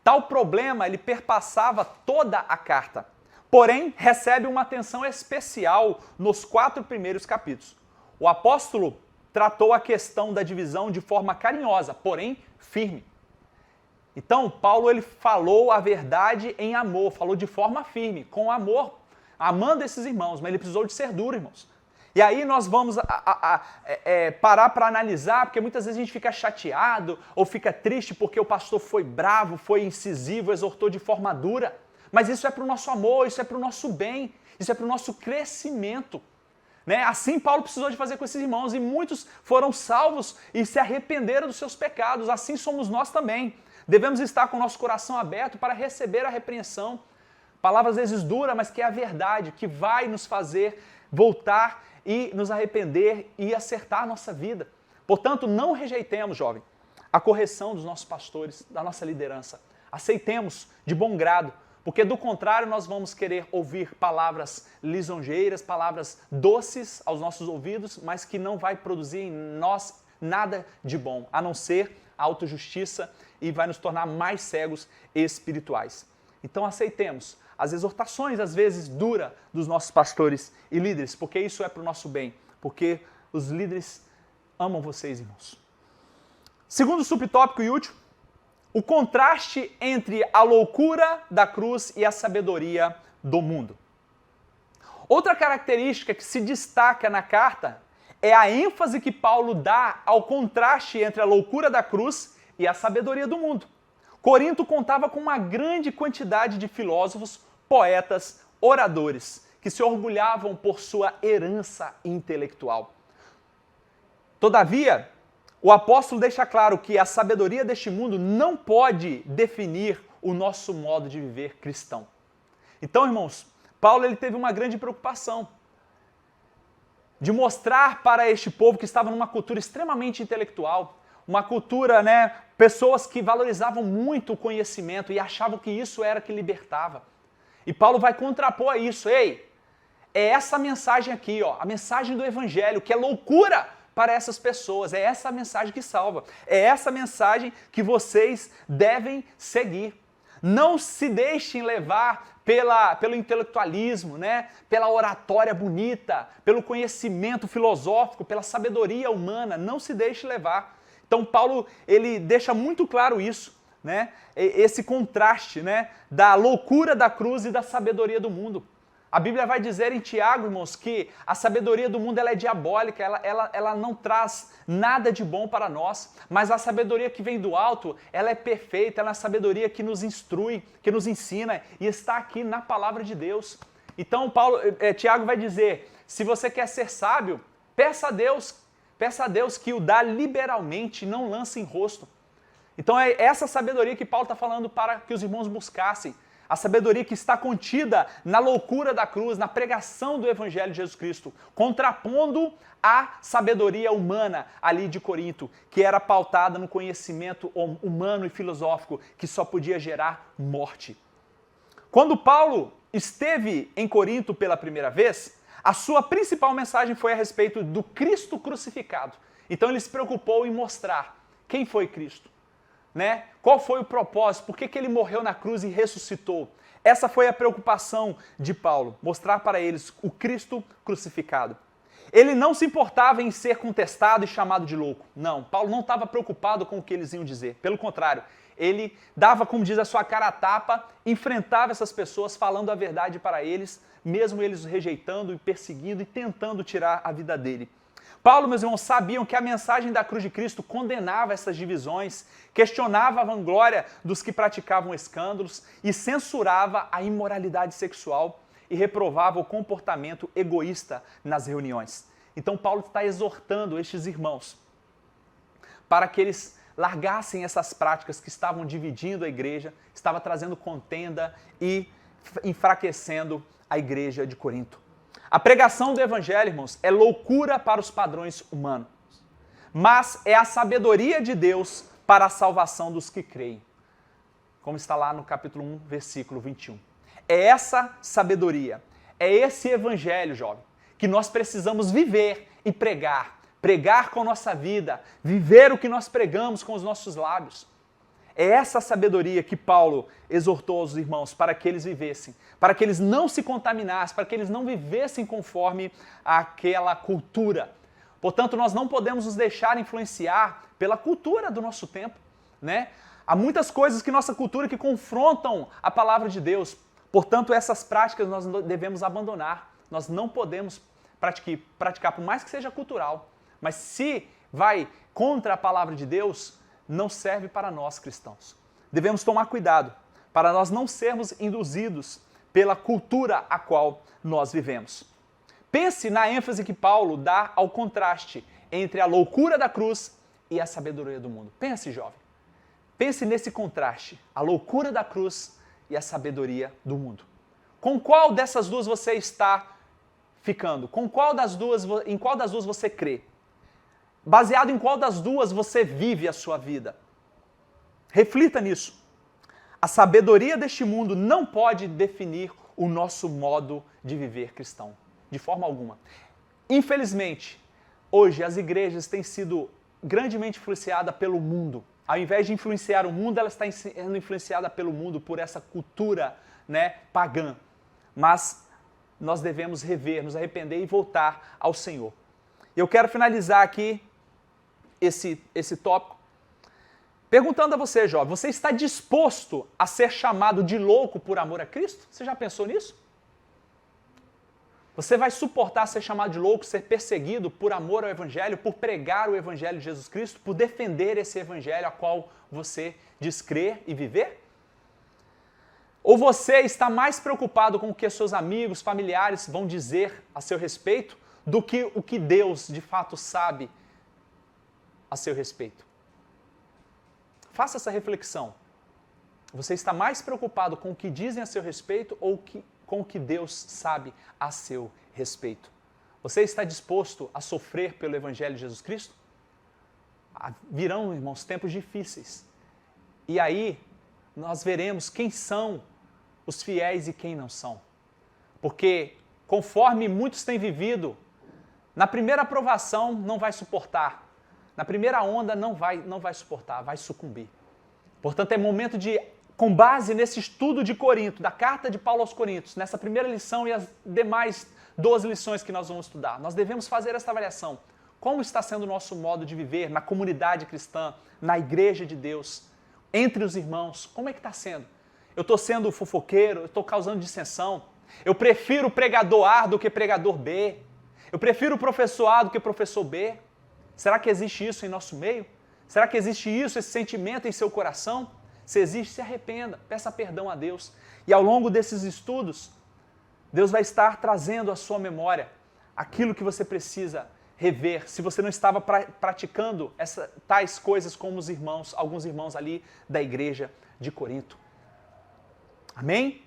Tal problema, ele perpassava toda a carta. Porém, recebe uma atenção especial nos 4 primeiros capítulos. O apóstolo tratou a questão da divisão de forma carinhosa, porém firme. Então, Paulo ele falou a verdade em amor, falou de forma firme, com amor, amando esses irmãos, mas ele precisou de ser duro, irmãos. E aí nós vamos parar para analisar, porque muitas vezes a gente fica chateado ou fica triste porque o pastor foi bravo, foi incisivo, exortou de forma dura. Mas isso é para o nosso amor, isso é para o nosso bem, isso é para o nosso crescimento. Né? Assim Paulo precisou de fazer com esses irmãos e muitos foram salvos e se arrependeram dos seus pecados. Assim somos nós também. Devemos estar com o nosso coração aberto para receber a repreensão. Palavras às vezes duras, mas que é a verdade, que vai nos fazer voltar e nos arrepender e acertar a nossa vida. Portanto, não rejeitemos, jovem, a correção dos nossos pastores, da nossa liderança. Aceitemos de bom grado, porque do contrário nós vamos querer ouvir palavras lisonjeiras, palavras doces aos nossos ouvidos, mas que não vai produzir em nós nada de bom, a não ser a autojustiça e vai nos tornar mais cegos espirituais. Então aceitemos as exortações, às vezes, duras dos nossos pastores e líderes, porque isso é para o nosso bem, porque os líderes amam vocês, irmãos. Segundo subtópico e último, o contraste entre a loucura da cruz e a sabedoria do mundo. Outra característica que se destaca na carta é a ênfase que Paulo dá ao contraste entre a loucura da cruz e a sabedoria do mundo. Corinto contava com uma grande quantidade de filósofos, poetas, oradores, que se orgulhavam por sua herança intelectual. Todavia, o apóstolo deixa claro que a sabedoria deste mundo não pode definir o nosso modo de viver cristão. Então, irmãos, Paulo ele teve uma grande preocupação de mostrar para este povo que estava numa cultura extremamente intelectual, uma cultura, pessoas que valorizavam muito o conhecimento e achavam que isso era que libertava. E Paulo vai contrapor a isso. Ei, é essa mensagem aqui, a mensagem do evangelho, que é loucura para essas pessoas. É essa mensagem que salva. É essa mensagem que vocês devem seguir. Não se deixem levar pelo intelectualismo, pela oratória bonita, pelo conhecimento filosófico, pela sabedoria humana. Não se deixe levar. Então Paulo ele deixa muito claro isso, esse contraste da loucura da cruz e da sabedoria do mundo. A Bíblia vai dizer em Tiago, irmãos, que a sabedoria do mundo ela é diabólica, ela não traz nada de bom para nós, mas a sabedoria que vem do alto, ela é perfeita, ela é a sabedoria que nos instrui, que nos ensina e está aqui na palavra de Deus. Então Tiago vai dizer, se você quer ser sábio, peça a Deus que o dá liberalmente, não lance em rosto. Então é essa sabedoria que Paulo está falando para que os irmãos buscassem. A sabedoria que está contida na loucura da cruz, na pregação do Evangelho de Jesus Cristo, contrapondo a sabedoria humana ali de Corinto, que era pautada no conhecimento humano e filosófico, que só podia gerar morte. Quando Paulo esteve em Corinto pela primeira vez, a sua principal mensagem foi a respeito do Cristo crucificado. Então ele se preocupou em mostrar quem foi Cristo. Qual foi o propósito? Por que ele morreu na cruz e ressuscitou? Essa foi a preocupação de Paulo, mostrar para eles o Cristo crucificado. Ele não se importava em ser contestado e chamado de louco. Não, Paulo não estava preocupado com o que eles iam dizer. Pelo contrário, ele dava, como diz, a sua cara a tapa, enfrentava essas pessoas falando a verdade para eles, mesmo eles rejeitando e perseguindo e tentando tirar a vida dele. Paulo, meus irmãos, sabiam que a mensagem da cruz de Cristo condenava essas divisões, questionava a vanglória dos que praticavam escândalos e censurava a imoralidade sexual e reprovava o comportamento egoísta nas reuniões. Então Paulo está exortando estes irmãos para que eles largassem essas práticas que estavam dividindo a igreja, estava trazendo contenda e enfraquecendo a igreja de Corinto. A pregação do Evangelho, irmãos, é loucura para os padrões humanos, mas é a sabedoria de Deus para a salvação dos que creem, como está lá no capítulo 1, versículo 21. É essa sabedoria, é esse Evangelho, jovem, que nós precisamos viver e pregar pregar com a nossa vida, viver o que nós pregamos com os nossos lábios. É essa sabedoria que Paulo exortou aos irmãos para que eles vivessem, para que eles não se contaminassem, para que eles não vivessem conforme aquela cultura. Portanto, nós não podemos nos deixar influenciar pela cultura do nosso tempo, né? Há muitas coisas que nossa cultura que confrontam a palavra de Deus. Portanto, essas práticas nós devemos abandonar. Nós não podemos praticar, por mais que seja cultural. Mas se vai contra a palavra de Deus, não serve para nós cristãos. Devemos tomar cuidado para nós não sermos induzidos pela cultura a qual nós vivemos. Pense na ênfase que Paulo dá ao contraste entre a loucura da cruz e a sabedoria do mundo. Pense, jovem. Pense nesse contraste, a loucura da cruz e a sabedoria do mundo. Com qual dessas duas você está ficando? Em qual das duas você crê? Baseado em qual das duas você vive a sua vida? Reflita nisso. A sabedoria deste mundo não pode definir o nosso modo de viver cristão, de forma alguma. Infelizmente, hoje as igrejas têm sido grandemente influenciadas pelo mundo. Ao invés de influenciar o mundo, ela está sendo influenciada pelo mundo, por essa cultura, né, pagã. Mas nós devemos rever, nos arrepender e voltar ao Senhor. E eu quero finalizar aqui esse tópico perguntando a você, jovem, você está disposto a ser chamado de louco por amor a Cristo? Você já pensou nisso? Você vai suportar ser chamado de louco, ser perseguido por amor ao Evangelho, por pregar o Evangelho de Jesus Cristo, por defender esse Evangelho a qual você diz crer e viver? Ou você está mais preocupado com o que seus amigos, familiares vão dizer a seu respeito do que o que Deus de fato sabe a seu respeito? Faça essa reflexão. Você está mais preocupado com o que dizem a seu respeito ou com o que Deus sabe a seu respeito? Você está disposto a sofrer pelo Evangelho de Jesus Cristo? Virão, irmãos, tempos difíceis. E aí nós veremos quem são os fiéis e quem não são. Porque conforme muitos têm vivido, na primeira aprovação não vai suportar. Na primeira onda não vai suportar, vai sucumbir. Portanto, é momento de, com base nesse estudo de Corinto, da carta de Paulo aos Coríntios, nessa primeira lição e as demais 12 lições que nós vamos estudar, nós devemos fazer essa avaliação. Como está sendo o nosso modo de viver na comunidade cristã, na igreja de Deus, entre os irmãos? Como é que está sendo? Eu estou sendo fofoqueiro? Eu estou causando dissensão? Eu prefiro pregador A do que pregador B? Eu prefiro professor A do que professor B? Será que existe isso em nosso meio? Será que existe isso, esse sentimento em seu coração? Se existe, se arrependa, peça perdão a Deus. E ao longo desses estudos, Deus vai estar trazendo à sua memória aquilo que você precisa rever, se você não estava praticando tais coisas como alguns irmãos ali da igreja de Corinto. Amém?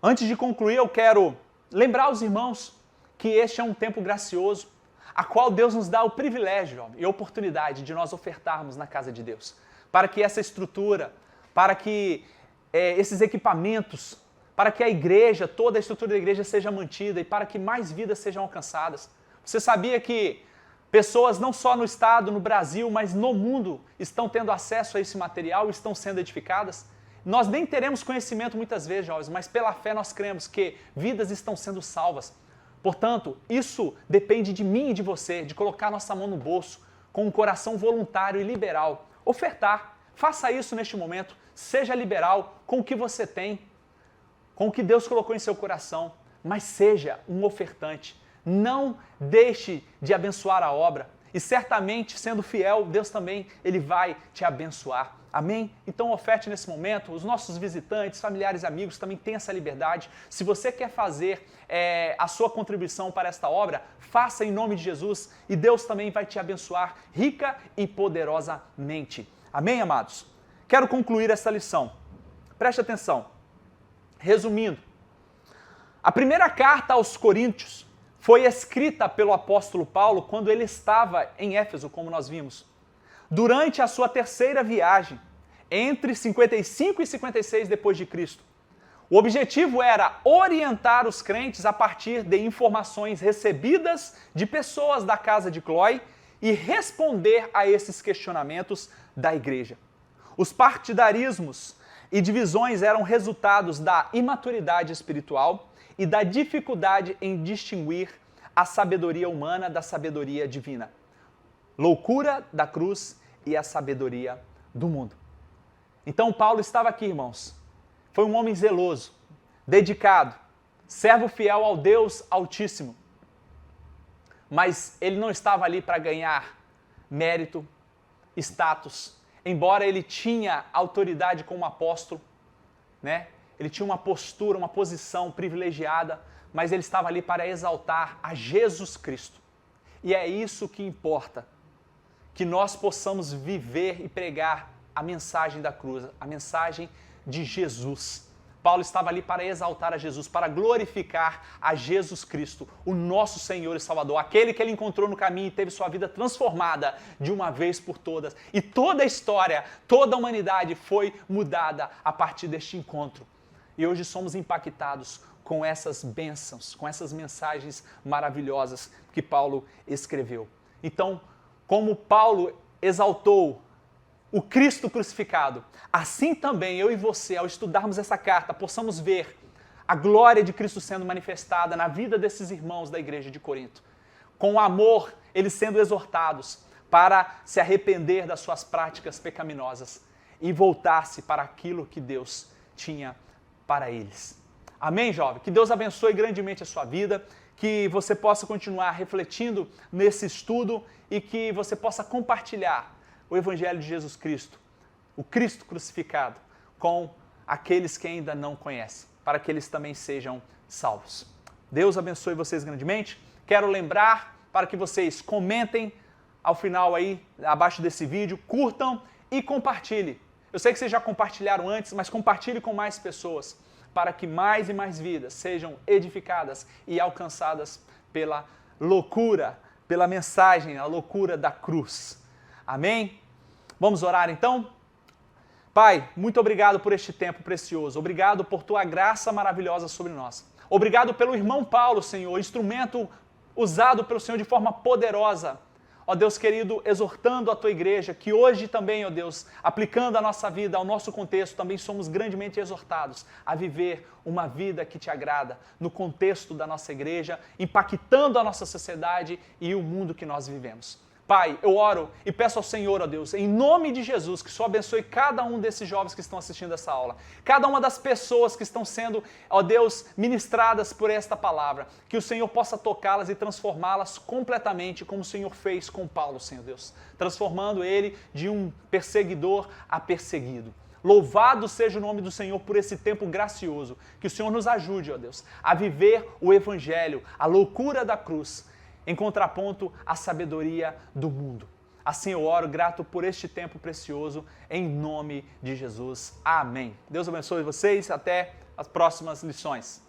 Antes de concluir, eu quero lembrar os irmãos que este é um tempo gracioso, a qual Deus nos dá o privilégio e a oportunidade de nós ofertarmos na casa de Deus, para que essa estrutura, para que esses equipamentos, para que a igreja, toda a estrutura da igreja seja mantida e para que mais vidas sejam alcançadas. Você sabia que pessoas não só no estado, no Brasil, mas no mundo estão tendo acesso a esse material e estão sendo edificadas? Nós nem teremos conhecimento muitas vezes, jovens, mas pela fé nós cremos que vidas estão sendo salvas. Portanto, isso depende de mim e de você, de colocar nossa mão no bolso, com um coração voluntário e liberal. Ofertar. Faça isso neste momento. Seja liberal com o que você tem, com o que Deus colocou em seu coração, mas seja um ofertante. Não deixe de abençoar a obra. E certamente, sendo fiel, Deus também ele vai te abençoar. Amém? Então oferte nesse momento. Os nossos visitantes, familiares e amigos também têm essa liberdade. Se você quer fazer a sua contribuição para esta obra, faça em nome de Jesus e Deus também vai te abençoar rica e poderosamente. Amém, amados? Quero concluir essa lição. Preste atenção. Resumindo, a primeira carta aos Coríntios foi escrita pelo apóstolo Paulo quando ele estava em Éfeso, como nós vimos. Durante a sua terceira viagem, entre 55 e 56 depois de Cristo, O objetivo era orientar os crentes a partir de informações recebidas de pessoas da casa de Cloé e responder a esses questionamentos da igreja. Os partidarismos e divisões eram resultados da imaturidade espiritual e da dificuldade em distinguir a sabedoria humana da sabedoria divina. Loucura da cruz e a sabedoria do mundo. Então Paulo estava aqui, irmãos. Foi um homem zeloso, dedicado, servo fiel ao Deus Altíssimo. Mas ele não estava ali para ganhar mérito, status. Embora ele tinha autoridade como apóstolo, né? Ele tinha uma postura, uma posição privilegiada, mas ele estava ali para exaltar a Jesus Cristo. E é isso que importa, que nós possamos viver e pregar a mensagem da cruz, a mensagem de Jesus. Paulo estava ali para exaltar a Jesus, para glorificar a Jesus Cristo, o nosso Senhor e Salvador, aquele que ele encontrou no caminho e teve sua vida transformada de uma vez por todas. E toda a história, toda a humanidade foi mudada a partir deste encontro. E hoje somos impactados com essas bênçãos, com essas mensagens maravilhosas que Paulo escreveu. Então, como Paulo exaltou o Cristo crucificado, assim também eu e você, ao estudarmos essa carta, possamos ver a glória de Cristo sendo manifestada na vida desses irmãos da igreja de Corinto. Com amor, eles sendo exortados para se arrepender das suas práticas pecaminosas e voltar-se para aquilo que Deus tinha para eles. Amém, jovem? Que Deus abençoe grandemente a sua vida, que você possa continuar refletindo nesse estudo e que você possa compartilhar o Evangelho de Jesus Cristo, o Cristo crucificado, com aqueles que ainda não conhecem, para que eles também sejam salvos. Deus abençoe vocês grandemente. Quero lembrar para que vocês comentem ao final aí, abaixo desse vídeo, curtam e compartilhem. Eu sei que vocês já compartilharam antes, mas compartilhe com mais pessoas, para que mais e mais vidas sejam edificadas e alcançadas pela loucura, pela mensagem, a loucura da cruz. Amém? Vamos orar então? Pai, muito obrigado por este tempo precioso. Obrigado por tua graça maravilhosa sobre nós. Obrigado pelo irmão Paulo, Senhor, instrumento usado pelo Senhor de forma poderosa. Ó Deus querido, exortando a tua igreja, que hoje também, ó Deus, aplicando a nossa vida ao nosso contexto, também somos grandemente exortados a viver uma vida que te agrada no contexto da nossa igreja, impactando a nossa sociedade e o mundo que nós vivemos. Pai, eu oro e peço ao Senhor, ó Deus, em nome de Jesus, que o Senhor abençoe cada um desses jovens que estão assistindo essa aula, cada uma das pessoas que estão sendo, ó Deus, ministradas por esta palavra, que o Senhor possa tocá-las e transformá-las completamente, como o Senhor fez com Paulo, Senhor Deus, transformando ele de um perseguidor a perseguido. Louvado seja o nome do Senhor por esse tempo gracioso, que o Senhor nos ajude, ó Deus, a viver o Evangelho, a loucura da cruz, em contraponto à sabedoria do mundo. Assim eu oro, grato por este tempo precioso, em nome de Jesus. Amém. Deus abençoe vocês, até as próximas lições.